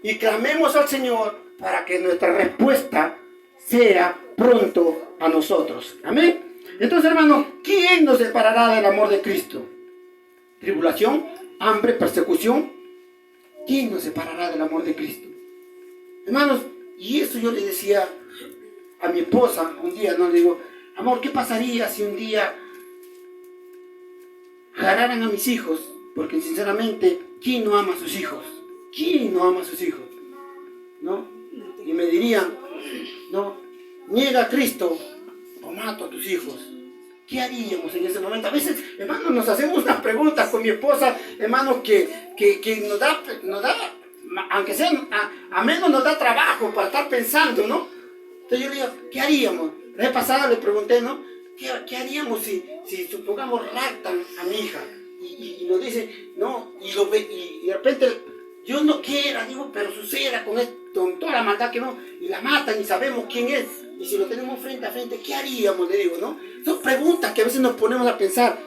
[SPEAKER 1] y clamemos al Señor para que nuestra respuesta sea pronto a nosotros. Amén. Entonces, hermanos, ¿quién nos separará del amor de Cristo? ¿Tribulación? ¿Hambre? ¿Persecución? ¿Quién nos separará del amor de Cristo? Hermanos, y eso yo le decía a mi esposa un día, ¿no? Le digo, amor, ¿qué pasaría si un día agarraran a mis hijos? Porque sinceramente, ¿quién no ama a sus hijos? ¿Quién no ama a sus hijos? ¿No? Y me dirían, no, niega a Cristo o mato a tus hijos. ¿Qué haríamos en ese momento? A veces, hermanos, nos hacemos unas preguntas con mi esposa, hermanos, que nos da, aunque sea, a menos nos da trabajo para estar pensando, ¿no? Entonces yo le digo, ¿qué haríamos? La vez pasada le pregunté, ¿no? ¿Qué haríamos si supongamos raptan a mi hija? Y nos dice, no, y de repente, yo no quiera, digo, pero suceda con toda la maldad que no, y la matan y sabemos quién es. Y si lo tenemos frente a frente, ¿qué haríamos? Le digo, ¿no? Son preguntas que a veces nos ponemos a pensar.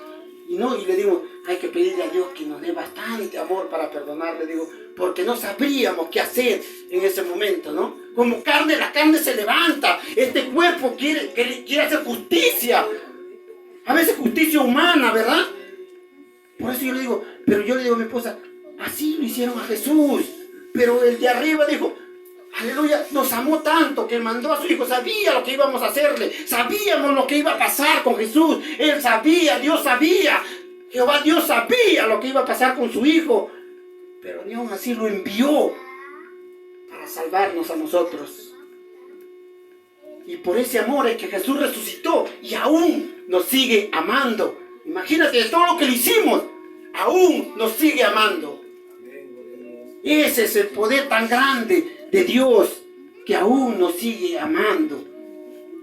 [SPEAKER 1] Y le digo, hay que pedirle a Dios que nos dé bastante amor para perdonar, le digo, porque no sabríamos qué hacer en ese momento, ¿no? Como carne, la carne se levanta. Este cuerpo quiere hacer justicia. A veces justicia humana, ¿verdad? Por eso yo le digo a mi esposa, así lo hicieron a Jesús. Pero el de arriba dijo, aleluya, nos amó tanto que mandó a su hijo, sabía lo que íbamos a hacerle, sabíamos lo que iba a pasar con Jesús, él sabía, Dios sabía, Jehová Dios sabía lo que iba a pasar con su hijo, pero ni aún así lo envió para salvarnos a nosotros. Y por ese amor es que Jesús resucitó y aún nos sigue amando. Imagínate de todo lo que le hicimos, aún nos sigue amando. Ese es el poder tan grande de Dios, que aún nos sigue amando.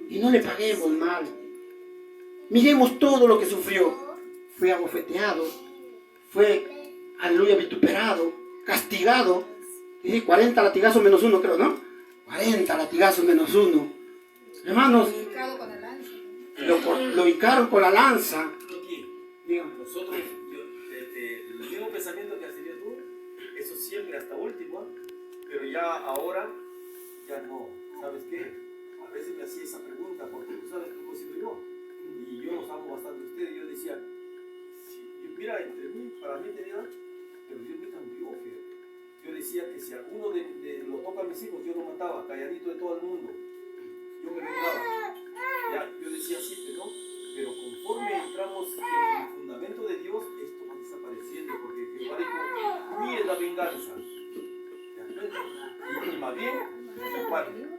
[SPEAKER 1] Y no le paguemos mal. Miremos todo lo que sufrió. Fue abofeteado, fue, aleluya, vituperado, castigado. Y 40 latigazos menos uno, creo, ¿no? 40 latigazos menos uno. Hermanos, lo hincaron con la lanza.
[SPEAKER 2] Nosotros, el mismo pensamiento que has tenido tú, eso siempre hasta último, pero ya ahora, ya no. ¿Sabes qué? A veces me hacía esa pregunta, porque tú sabes cómo he sido yo, y yo los amo bastante a ustedes. Yo decía, mira, entre mí, para mí tenía, pero Dios me cambió, fíjate. Yo decía que si alguno de los toca a mis hijos, yo lo mataba, calladito de todo el mundo. Yo me revelaba. Ya, yo decía así, pero conforme entramos en el fundamento de Dios, esto va desapareciendo, porque Jehová dijo, mía es la venganza. Y más bien,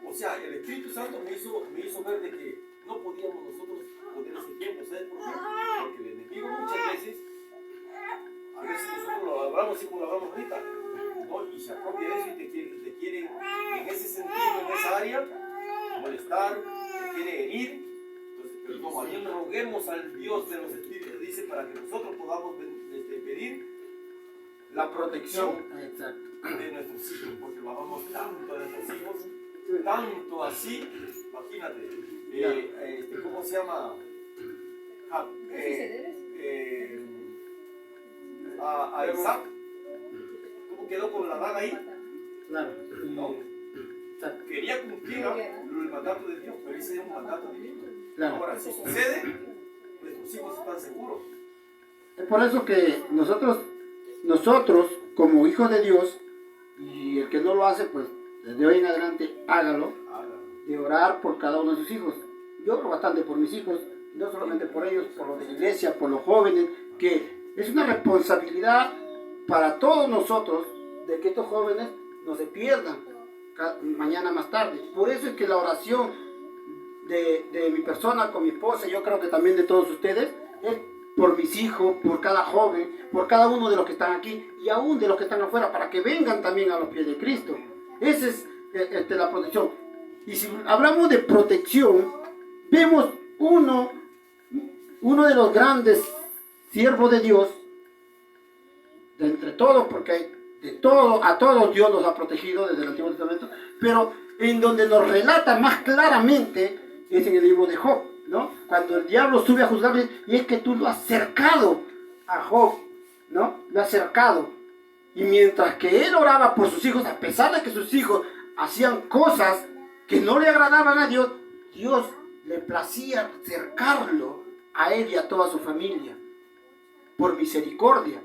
[SPEAKER 2] o sea, el Espíritu Santo me hizo ver de que no podíamos nosotros poner ese tiempo. ¿Sabes por qué? Porque el enemigo muchas veces, a veces nosotros lo hablamos así como lo hablamos ahorita, ¿no? Y se apropia de eso y te quiere en ese sentido, en esa área, molestar, te quiere herir. Entonces, pero como bien roguemos al Dios de los Espíritus, dice, para que nosotros podamos pedir la protección de nuestros hijos, porque lo amamos tanto a nuestros hijos, tanto así, imagínate, ¿cómo se llama? A Isaac, ¿cómo quedó con la daga ahí?
[SPEAKER 1] Claro.
[SPEAKER 2] ¿No? Quería cumplir el mandato de Dios, pero ese es un mandato divino.
[SPEAKER 1] Claro.
[SPEAKER 2] Ahora, si sucede, nuestros hijos están seguros.
[SPEAKER 1] Es por eso que nosotros como hijos de Dios, y el que no lo hace, pues desde hoy en adelante hágalo, de orar por cada uno de sus hijos. Yo oro bastante por mis hijos, no solamente por ellos, por los de la iglesia, por los jóvenes, que es una responsabilidad para todos nosotros de que estos jóvenes no se pierdan mañana más tarde. Por eso es que la oración de mi persona con mi esposa, yo creo que también de todos ustedes, es por mis hijos, por cada joven, por cada uno de los que están aquí y aún de los que están afuera, para que vengan también a los pies de Cristo. Esa es la protección. Y si hablamos de protección, vemos uno de los grandes siervos de Dios, de entre todos, porque a todos Dios los ha protegido desde el Antiguo Testamento, pero en donde nos relata más claramente es en el libro de Job. ¿no? Cuando el diablo sube a juzgarle, y es que tú lo has cercado a Job, ¿no? Lo has cercado. Y mientras que él oraba por sus hijos, a pesar de que sus hijos hacían cosas que no le agradaban a Dios, Dios le placía cercarlo a él y a toda su familia, por misericordia.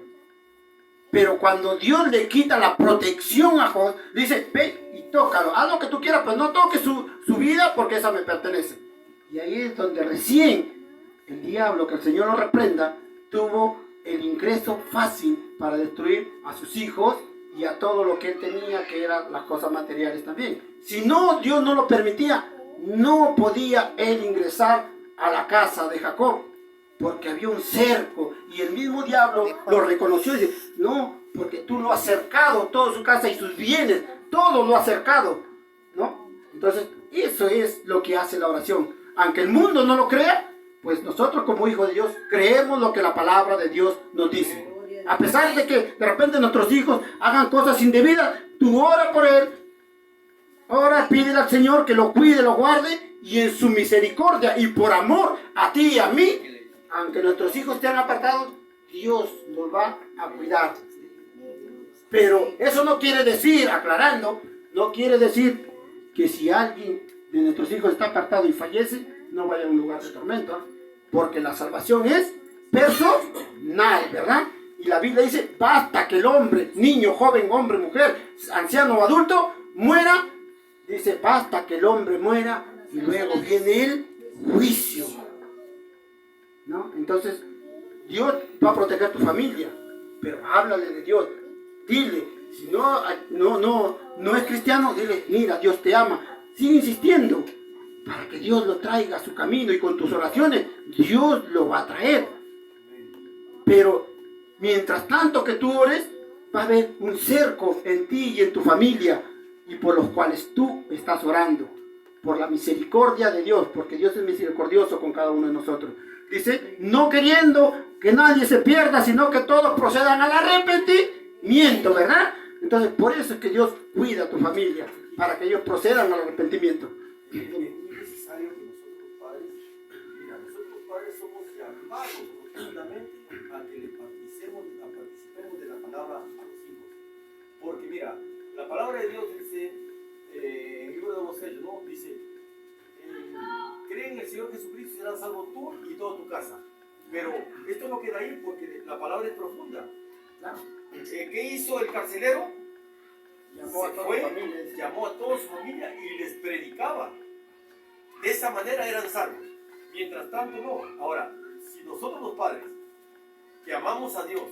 [SPEAKER 1] Pero cuando Dios le quita la protección a Job, le dice, ve y tócalo, haz lo que tú quieras, pero no toques su vida porque esa me pertenece. Y ahí es donde recién el diablo, que el Señor lo reprenda, tuvo el ingreso fácil para destruir a sus hijos y a todo lo que él tenía, que eran las cosas materiales también. Si no, Dios no lo permitía, no podía él ingresar a la casa de Jacob, porque había un cerco, y el mismo diablo lo reconoció y dice, no, porque tú lo has cercado, toda su casa y sus bienes, todo lo has cercado, ¿no? Entonces, eso es lo que hace la oración. Aunque el mundo no lo crea, pues nosotros como hijos de Dios creemos lo que la palabra de Dios nos dice. A pesar de que de repente nuestros hijos hagan cosas indebidas, tú ora por él, ora, pídele al Señor que lo cuide, lo guarde, y en su misericordia y por amor a ti y a mí, aunque nuestros hijos te han apartado, Dios nos va a cuidar. Pero eso no quiere decir, aclarando, no quiere decir que si alguien de nuestros hijos está apartado y fallece, no vaya a un lugar de tormento, porque la salvación es personal, ¿verdad? Y la Biblia dice, basta que el hombre, niño, joven, hombre, mujer, anciano o adulto, muera. Dice, basta que el hombre muera y luego viene el juicio, ¿no? Entonces, Dios va a proteger tu familia, pero háblale de Dios. Dile, si no es cristiano, dile, mira, Dios te ama. Sigue insistiendo para que Dios lo traiga a su camino, y con tus oraciones Dios lo va a traer. Pero mientras tanto que tú ores, va a haber un cerco en ti y en tu familia, y por los cuales tú estás orando, por la misericordia de Dios, porque Dios es misericordioso con cada uno de nosotros. Dice, no queriendo que nadie se pierda, sino que todos procedan al arrepentimiento, ¿verdad? Entonces, por eso es que Dios cuida a tu familia, para que ellos procedan al arrepentimiento.
[SPEAKER 2] Es necesario que nosotros padres, mira, nosotros padres somos llamados profundamente a que le participemos de la palabra a los hijos. Porque mira, la palabra de Dios dice, en el libro de Moisés, ¿no? Dice, cree en el Señor Jesucristo y serás salvo tú y toda tu casa. Pero esto no queda ahí porque la palabra es profunda.
[SPEAKER 1] Claro.
[SPEAKER 2] ¿Qué hizo el carcelero?
[SPEAKER 1] Llamó a
[SPEAKER 2] toda su familia y les predicaba. De esa manera eran salvos. Mientras tanto no. Ahora, si nosotros los padres que amamos a Dios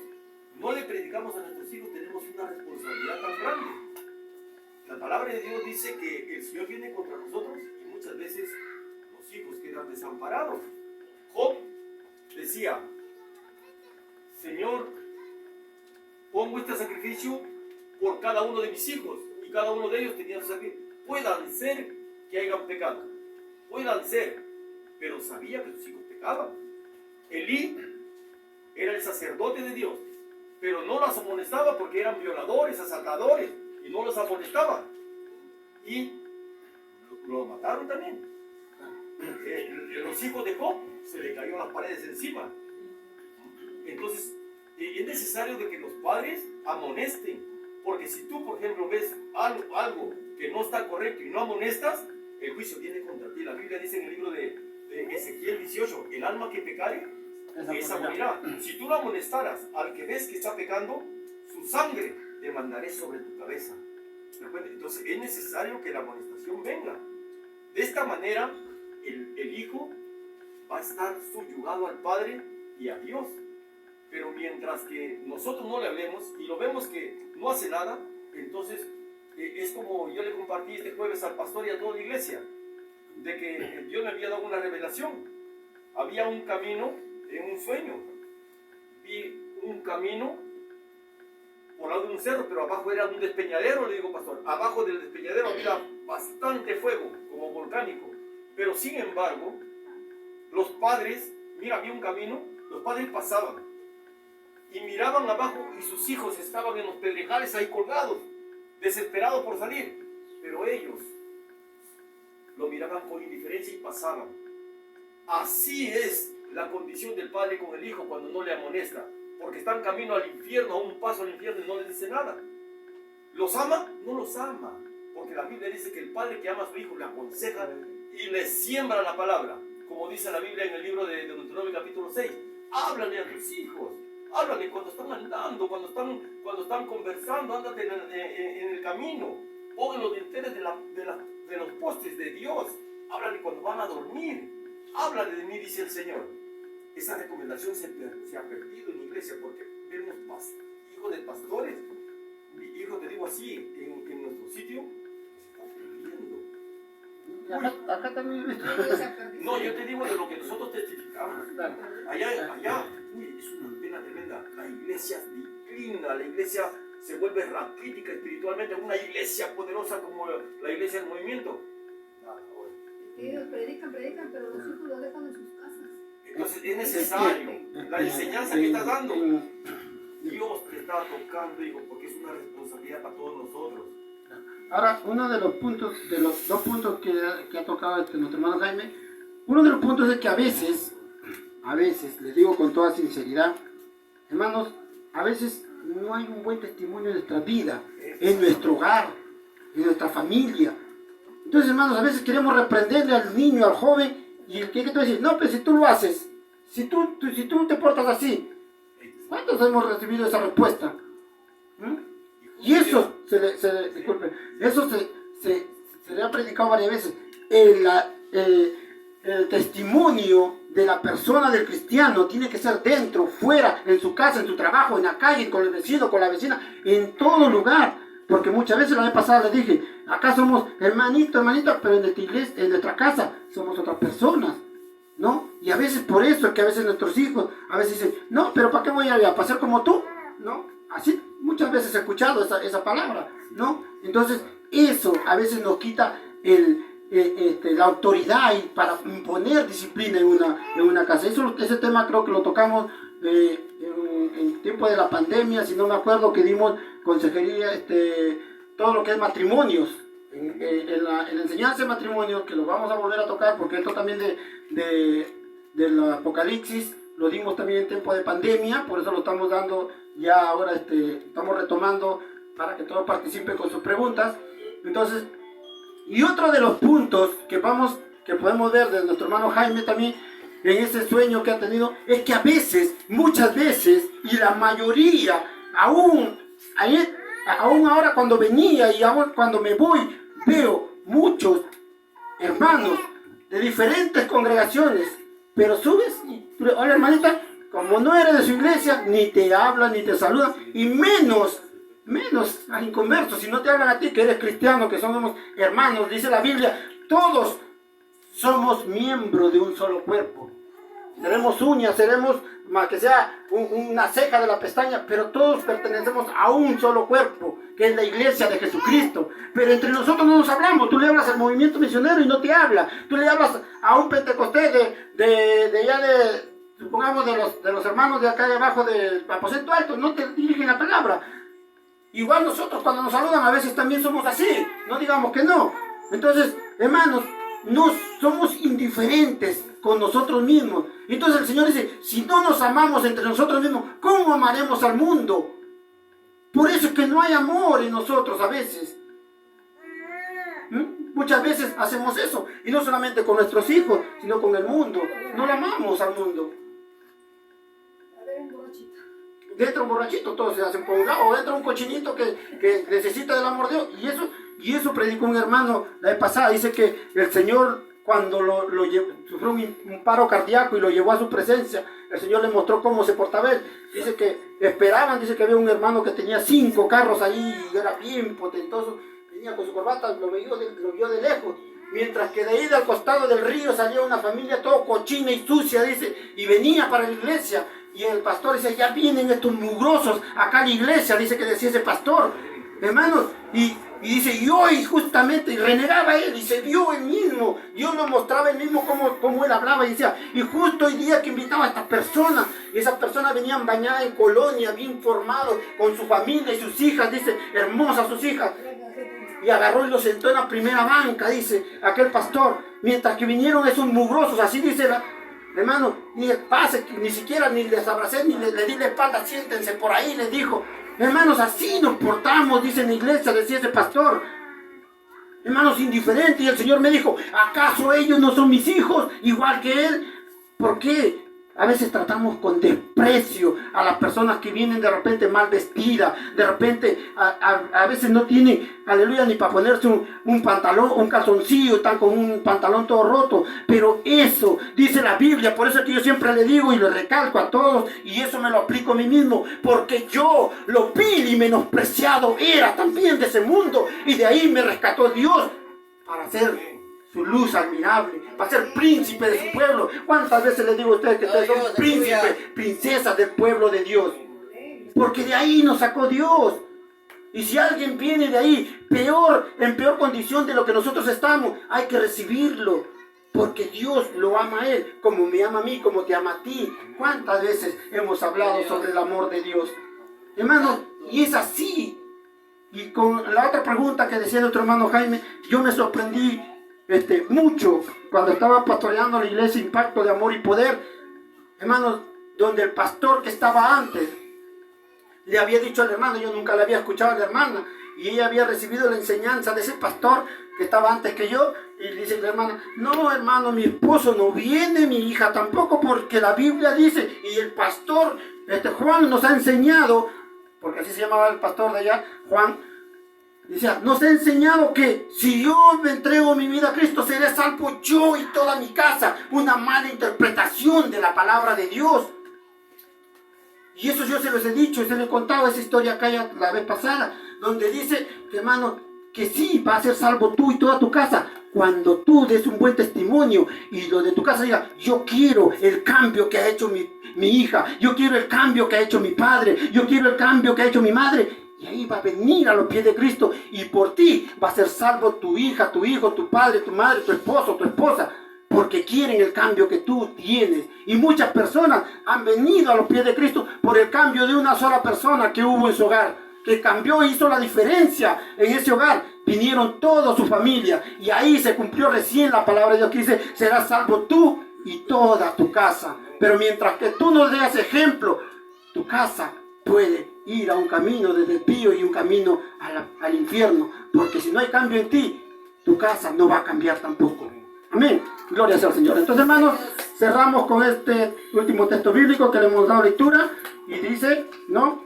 [SPEAKER 2] no le predicamos a nuestros hijos, tenemos una responsabilidad tan grande. La palabra de Dios dice que el Señor viene contra nosotros y muchas veces los hijos quedan desamparados. Job decía, Señor, pongo este sacrificio por cada uno de mis hijos, y cada uno de ellos tenía su sacrificio. Puedan ser que hayan pecado, puedan ser, pero sabía que sus hijos pecaban. Elí era el sacerdote de Dios, pero no los amonestaba porque eran violadores, asaltadores, y no los amonestaba. Y lo mataron también. Los hijos de Job se le cayó las paredes encima. Entonces, es necesario de que los padres amonesten, porque si tú, por ejemplo, ves algo que no está correcto y no amonestas, el juicio viene contra ti. La Biblia dice en el libro de Ezequiel 18, el alma que pecare, esa morirá. Si tú no amonestaras al que ves que está pecando, su sangre demandaré sobre tu cabeza. Entonces es necesario que la amonestación venga. De esta manera, el hijo va a estar subyugado al Padre y a Dios. Pero mientras que nosotros no le hablemos y lo vemos que no hace nada, entonces es como yo le compartí este jueves al pastor y a toda la iglesia, de que Dios me había dado una revelación. Había un camino en un sueño. Vi un camino por lado de un cerro, pero abajo era un despeñadero, le digo, pastor. Abajo del despeñadero había bastante fuego, como volcánico. Pero sin embargo, los padres, mira, había un camino, los padres pasaban y miraban abajo y sus hijos estaban en los pedregales ahí colgados, desesperados por salir. Pero ellos lo miraban con indiferencia y pasaban. Así es la condición del padre con el hijo cuando no le amonesta, porque están camino al infierno, a un paso al infierno y no les dice nada. ¿Los ama? No los ama, porque la Biblia dice que el padre que ama a su hijo le aconseja y le siembra la palabra, como dice la Biblia en el libro de Deuteronomio capítulo 6. Háblale a tus hijos, háblale cuando están andando, cuando están conversando, ándate en el camino, pon los dinteles de los postes de Dios, háblale cuando van a dormir, háblale de mí, dice el Señor. Esa recomendación se ha perdido en la iglesia porque vemos hijos de pastores, hijos, te digo así, en nuestro sitio, se está perdiendo.
[SPEAKER 1] Acá también he visto.
[SPEAKER 2] No, yo te digo de lo que nosotros testificamos. Allá, es una pena tremenda. La iglesia declina, la iglesia se vuelve raquítica espiritualmente, una iglesia poderosa como la iglesia del movimiento.
[SPEAKER 4] Ellos predican, pero los hijos los dejan en sus casas.
[SPEAKER 2] Entonces es necesario la enseñanza que estás dando. Dios te está tocando, hijo, porque es una responsabilidad para todos nosotros.
[SPEAKER 1] Ahora, uno de los puntos, de los dos puntos que ha tocado nuestro hermano Jaime, uno de los puntos es que a veces, les digo con toda sinceridad, hermanos, a veces no hay un buen testimonio en nuestra vida, en nuestro hogar, en nuestra familia. Entonces, hermanos, a veces queremos reprenderle al niño, al joven, y el que tú dices, no, pero si tú lo haces, si tú te portas así, ¿cuántos hemos recibido esa respuesta? Y eso se le ha predicado varias veces. El testimonio de la persona del cristiano tiene que ser dentro, fuera, en su casa, en su trabajo, en la calle, con el vecino, con la vecina, en todo lugar. Porque muchas veces la vez pasada les dije, acá somos hermanito, hermanita, pero en nuestra iglesia, en nuestra casa somos otras personas, ¿no? Y a veces por eso es que a veces nuestros hijos a veces dicen, no, pero ¿para qué voy a pasar como tú? ¿No? Así muchas veces he escuchado esa palabra, ¿no? Entonces eso a veces nos quita la autoridad para imponer disciplina en una casa. Ese tema creo que lo tocamos en tiempo de la pandemia, si no me acuerdo, que dimos consejería, todo lo que es matrimonios, en la enseñanza de matrimonios, que lo vamos a volver a tocar, porque esto también del Apocalipsis lo dimos también en tiempo de pandemia, por eso lo estamos dando ya ahora, estamos retomando para que todos participen con sus preguntas. Entonces, y otro de los puntos que podemos ver de nuestro hermano Jaime también, en ese sueño que ha tenido, es que a veces, muchas veces, y la mayoría, aún ahora cuando venía y ahora cuando me voy, veo muchos hermanos de diferentes congregaciones, pero subes y, hola hermanita, como no eres de su iglesia, ni te hablan, ni te saludan, y menos al inconverso, si no te hablan a ti que eres cristiano, que somos hermanos, dice la Biblia, todos somos miembros de un solo cuerpo. Seremos uñas, seremos que sea una ceja de la pestaña, pero todos pertenecemos a un solo cuerpo, que es la iglesia de Jesucristo. Pero entre nosotros no nos hablamos. Tú le hablas al movimiento misionero y no te habla. Tú le hablas a un pentecostés supongamos de los hermanos de acá de abajo del aposento alto, no te dirigen la palabra. Igual nosotros cuando nos saludan a veces también somos así, no digamos que no. Entonces, hermanos, no somos indiferentes con nosotros mismos. Entonces el Señor dice, si no nos amamos entre nosotros mismos, ¿cómo amaremos al mundo? Por eso es que no hay amor en nosotros a veces. Muchas veces hacemos eso, y no solamente con nuestros hijos, sino con el mundo. No lo amamos al mundo. Dentro un borrachito, todos se hacen por un lado, o dentro un cochinito que necesita del amor de Dios. Y eso predicó un hermano la vez pasada. Dice que el Señor, cuando sufrió un paro cardíaco y lo llevó a su presencia, el Señor le mostró cómo se portaba él. Dice que esperaban, dice que había un hermano que tenía 5 carros ahí y era bien potentoso, venía con su corbata, lo vio de lejos. Mientras que de ahí del costado del río salía una familia todo cochina y sucia, dice, y venía para la iglesia. Y el pastor dice, ya vienen estos mugrosos acá a la iglesia, dice que decía ese pastor, hermanos, y dice, y hoy justamente, y renegaba él, y se vio él mismo, Dios lo mostraba él mismo cómo él hablaba, y decía, y justo hoy día que invitaba a esta persona, y esas personas venían bañadas en colonia, bien formados, con su familia y sus hijas, dice, hermosas sus hijas, y agarró y lo sentó en la primera banca, dice aquel pastor, mientras que vinieron esos mugrosos, así dice Hermano, dije, pase, que ni siquiera ni les abracé, ni le di la espalda, siéntense por ahí, les dijo. Hermanos, así nos portamos, dice en la iglesia, decía ese pastor. Hermanos, indiferentes. Y el Señor me dijo, ¿acaso ellos no son mis hijos igual que Él? ¿Por qué? A veces tratamos con desprecio a las personas que vienen de repente mal vestidas, de repente a veces no tienen, aleluya, ni para ponerse un pantalón, un calzoncillo, están con un pantalón todo roto. Pero eso dice la Biblia, por eso es que yo siempre le digo y le recalco a todos, y eso me lo aplico a mí mismo, porque yo lo vil y menospreciado era también de ese mundo, y de ahí me rescató Dios para ser su luz admirable, para ser príncipe de su pueblo. ¿Cuántas veces les digo a ustedes que ustedes son príncipes, princesas del pueblo de Dios? Porque de ahí nos sacó Dios. Y si alguien viene de ahí en peor condición de lo que nosotros estamos, hay que recibirlo. Porque Dios lo ama a Él, como me ama a mí, como te ama a ti. ¿Cuántas veces hemos hablado sobre el amor de Dios? Hermano, y es así. Y con la otra pregunta que decía nuestro hermano Jaime, yo me sorprendí mucho cuando estaba pastoreando la iglesia Impacto de Amor y Poder, hermanos, donde el pastor que estaba antes le había dicho al hermano, yo nunca le había escuchado a la hermana, y ella había recibido la enseñanza de ese pastor que estaba antes que yo, y le dice la hermana, no hermano, mi esposo no viene, mi hija tampoco, porque la Biblia dice, y el pastor Juan nos ha enseñado, porque así se llamaba el pastor de allá, Juan, decía, nos ha enseñado que si yo me entrego mi vida a Cristo, seré salvo yo y toda mi casa. Una mala interpretación de la palabra de Dios. Y eso yo se los he dicho, se les he contado esa historia acá ya la vez pasada, donde dice, hermano, que sí, va a ser salvo tú y toda tu casa, cuando tú des un buen testimonio y lo de tu casa diga, yo quiero el cambio que ha hecho mi hija, yo quiero el cambio que ha hecho mi padre, yo quiero el cambio que ha hecho mi madre. Y ahí va a venir a los pies de Cristo y por ti va a ser salvo tu hija, tu hijo, tu padre, tu madre, tu esposo, tu esposa, porque quieren el cambio que tú tienes. Y muchas personas han venido a los pies de Cristo por el cambio de una sola persona que hubo en su hogar, que cambió e hizo la diferencia en ese hogar. Vinieron toda su familia y ahí se cumplió recién la palabra de Dios que dice, serás salvo tú y toda tu casa. Pero mientras que tú no des ejemplo, tu casa puede ir a un camino de desvío y un camino al infierno, porque si no hay cambio en ti, tu casa no va a cambiar tampoco. Amén. Gloria sea al Señor. Entonces, hermanos, cerramos con este último texto bíblico que le hemos dado lectura y dice, ¿no?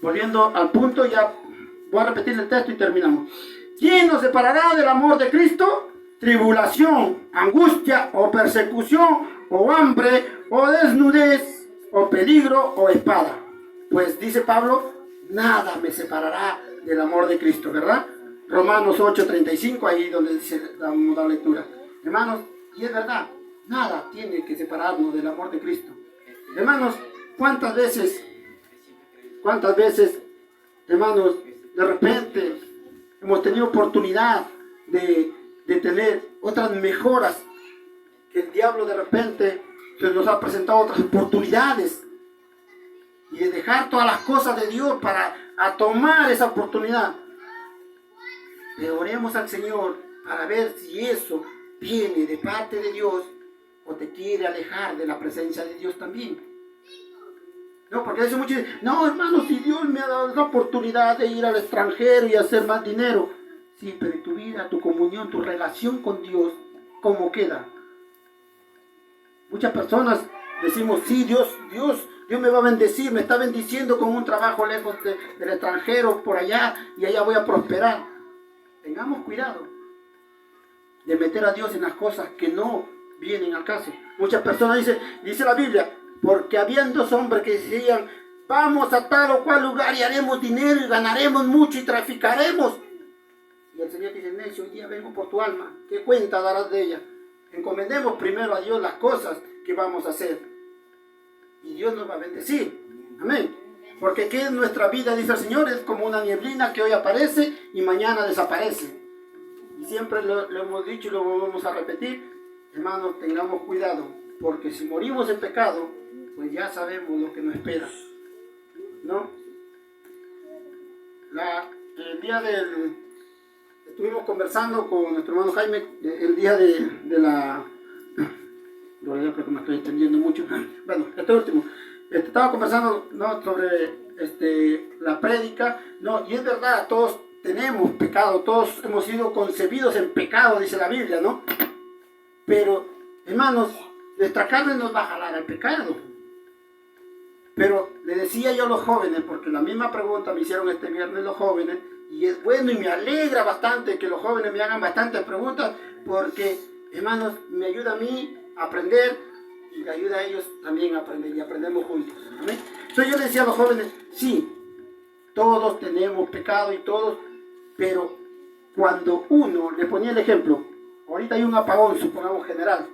[SPEAKER 1] Volviendo al punto, ya voy a repetir el texto y terminamos. ¿Quién nos separará del amor de Cristo? Tribulación, angustia o persecución o hambre o desnudez o peligro o espada. Pues dice Pablo, nada me separará del amor de Cristo, ¿verdad? Romanos 8:35, ahí donde dice, damos la lectura. Hermanos, y es verdad, nada tiene que separarnos del amor de Cristo. Hermanos, ¿cuántas veces, hermanos, de repente hemos tenido oportunidad de tener otras mejoras, que el diablo de repente se nos ha presentado otras oportunidades, y de dejar todas las cosas de Dios para tomar esa oportunidad? Pero oremos al Señor para ver si eso viene de parte de Dios o te quiere alejar de la presencia de Dios también. No, porque eso muchos dicen, no hermano, si Dios me ha dado la oportunidad de ir al extranjero y hacer más dinero. Sí, pero tu vida, tu comunión, tu relación con Dios, ¿cómo queda? Muchas personas decimos, sí, Dios me va a bendecir, me está bendiciendo con un trabajo lejos del extranjero, por allá, y allá voy a prosperar. Tengamos cuidado de meter a Dios en las cosas que no vienen al caso. Muchas personas dice la Biblia, porque habían dos hombres que decían, vamos a tal o cual lugar y haremos dinero y ganaremos mucho y traficaremos. Y el Señor dice, necio, hoy día vengo por tu alma, ¿qué cuenta darás de ella? Encomendemos primero a Dios las cosas que vamos a hacer y Dios nos va a bendecir. Amén. Porque que nuestra vida, dice el Señor, es como una nieblina que hoy aparece y mañana desaparece. Y siempre lo hemos dicho y lo vamos a repetir. Hermanos, tengamos cuidado, porque si morimos en pecado, pues ya sabemos lo que nos espera, ¿no? El día estuvimos conversando con nuestro hermano Jaime, el día de la yo creo que me estoy entendiendo mucho. Bueno, este último. Estaba conversando, ¿no?, sobre la prédica, ¿no? Y es verdad, todos tenemos pecado, todos hemos sido concebidos en pecado, dice la Biblia, ¿no? Pero, hermanos, nuestra carne nos va a jalar al pecado. Pero le decía yo a los jóvenes, porque la misma pregunta me hicieron este viernes los jóvenes, y es bueno y me alegra bastante que los jóvenes me hagan bastantes preguntas, porque, hermanos, me ayuda a mí a aprender y le ayuda a ellos también a aprender, y aprendemos juntos. ¿Amén? Entonces yo le decía a los jóvenes, sí, todos tenemos pecado y todos, pero cuando uno, le ponía el ejemplo, ahorita hay un apagón, supongamos general,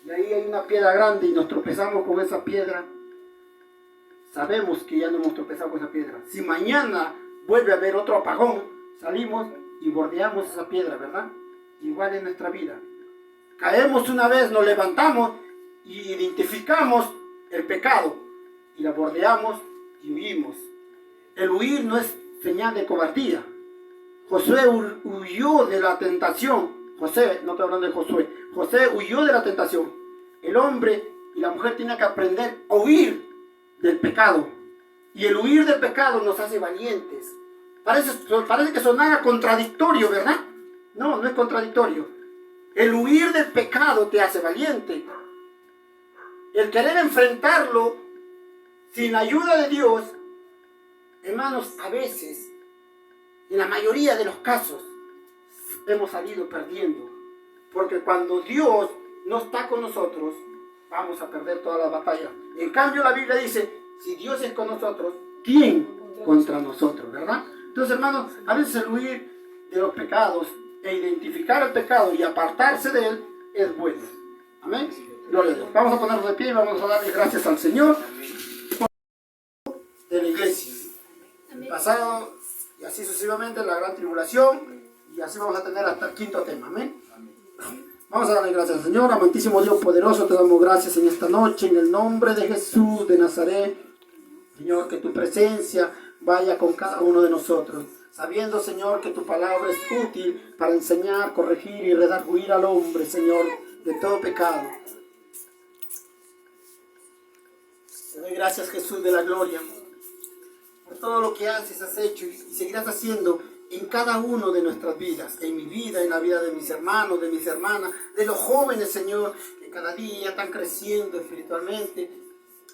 [SPEAKER 1] y ahí hay una piedra grande y nos tropezamos con esa piedra, sabemos que ya no hemos tropezado con esa piedra. Si mañana vuelve a haber otro apagón, salimos y bordeamos esa piedra, ¿verdad? Igual en nuestra vida. Caemos una vez, nos levantamos y identificamos el pecado y la bordeamos y huimos. El huir no es señal de cobardía. Josué huyó de la tentación. José, no estoy hablando de Josué. José huyó de la tentación. El hombre y la mujer tienen que aprender a huir del pecado. Y el huir del pecado nos hace valientes. Parece que sonara contradictorio, ¿verdad? No, no es contradictorio. El huir del pecado te hace valiente. El querer enfrentarlo sin la ayuda de Dios, hermanos, a veces, en la mayoría de los casos, hemos salido perdiendo. Porque cuando Dios no está con nosotros, vamos a perder todas las batallas. En cambio, la Biblia dice, si Dios es con nosotros, ¿quién contra nosotros? ¿Verdad? Entonces, hermanos, a veces el huir de los pecados e identificar el pecado y apartarse de él es bueno. Amén. Gloria a Dios. Vamos a ponernos de pie y vamos a darle gracias al Señor de la iglesia. El pasado y así sucesivamente la gran tribulación, y así vamos a tener hasta el quinto tema. Amén. Vamos a darle gracias al Señor. Amantísimo Dios poderoso, te damos gracias en esta noche en el nombre de Jesús de Nazaret. Señor, que tu presencia vaya con cada uno de nosotros, sabiendo, Señor, que tu palabra es útil para enseñar, corregir y redarguir al hombre, Señor, de todo pecado. Te doy gracias, Jesús de la gloria, por todo lo que haces, has hecho y seguirás haciendo en cada uno de nuestras vidas, en mi vida, en la vida de mis hermanos, de mis hermanas, de los jóvenes, Señor, que cada día están creciendo espiritualmente,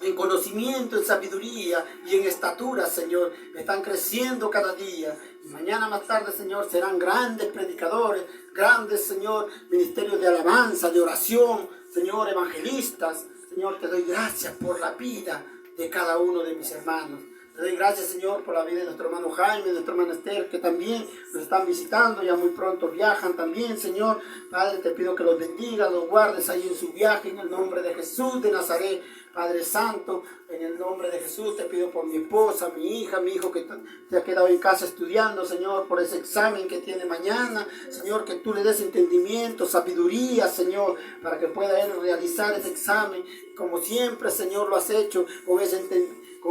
[SPEAKER 1] en conocimiento, en sabiduría y en estatura, Señor, están creciendo cada día. Y mañana más tarde, Señor, serán grandes predicadores, grandes, Señor, ministerios de alabanza, de oración, Señor, evangelistas. Señor, te doy gracias por la vida de cada uno de mis hermanos. Te doy gracias, Señor, por la vida de nuestro hermano Jaime, de nuestra hermana Esther, que también nos están visitando, ya muy pronto viajan también, Señor. Padre, te pido que los bendigas, los guardes ahí en su viaje, en el nombre de Jesús de Nazaret. Padre Santo, en el nombre de Jesús te pido por mi esposa, mi hija, mi hijo que se ha quedado en casa estudiando, Señor, por ese examen que tiene mañana. Señor, que tú le des entendimiento, sabiduría, Señor, para que pueda él realizar ese examen, como siempre, Señor, lo has hecho, con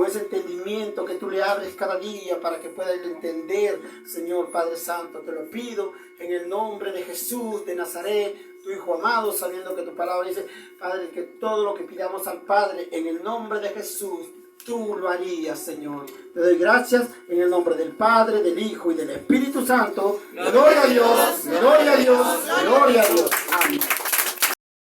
[SPEAKER 1] ese entendimiento que tú le abres cada día para que pueda él entender, Señor Padre Santo. Te lo pido en el nombre de Jesús de Nazaret, tu Hijo amado, sabiendo que tu palabra dice, Padre, que todo lo que pidamos al Padre en el nombre de Jesús, tú lo harías, Señor. Te doy gracias en el nombre del Padre, del Hijo y del Espíritu Santo. Gloria a Dios, gloria a Dios, gloria a Dios.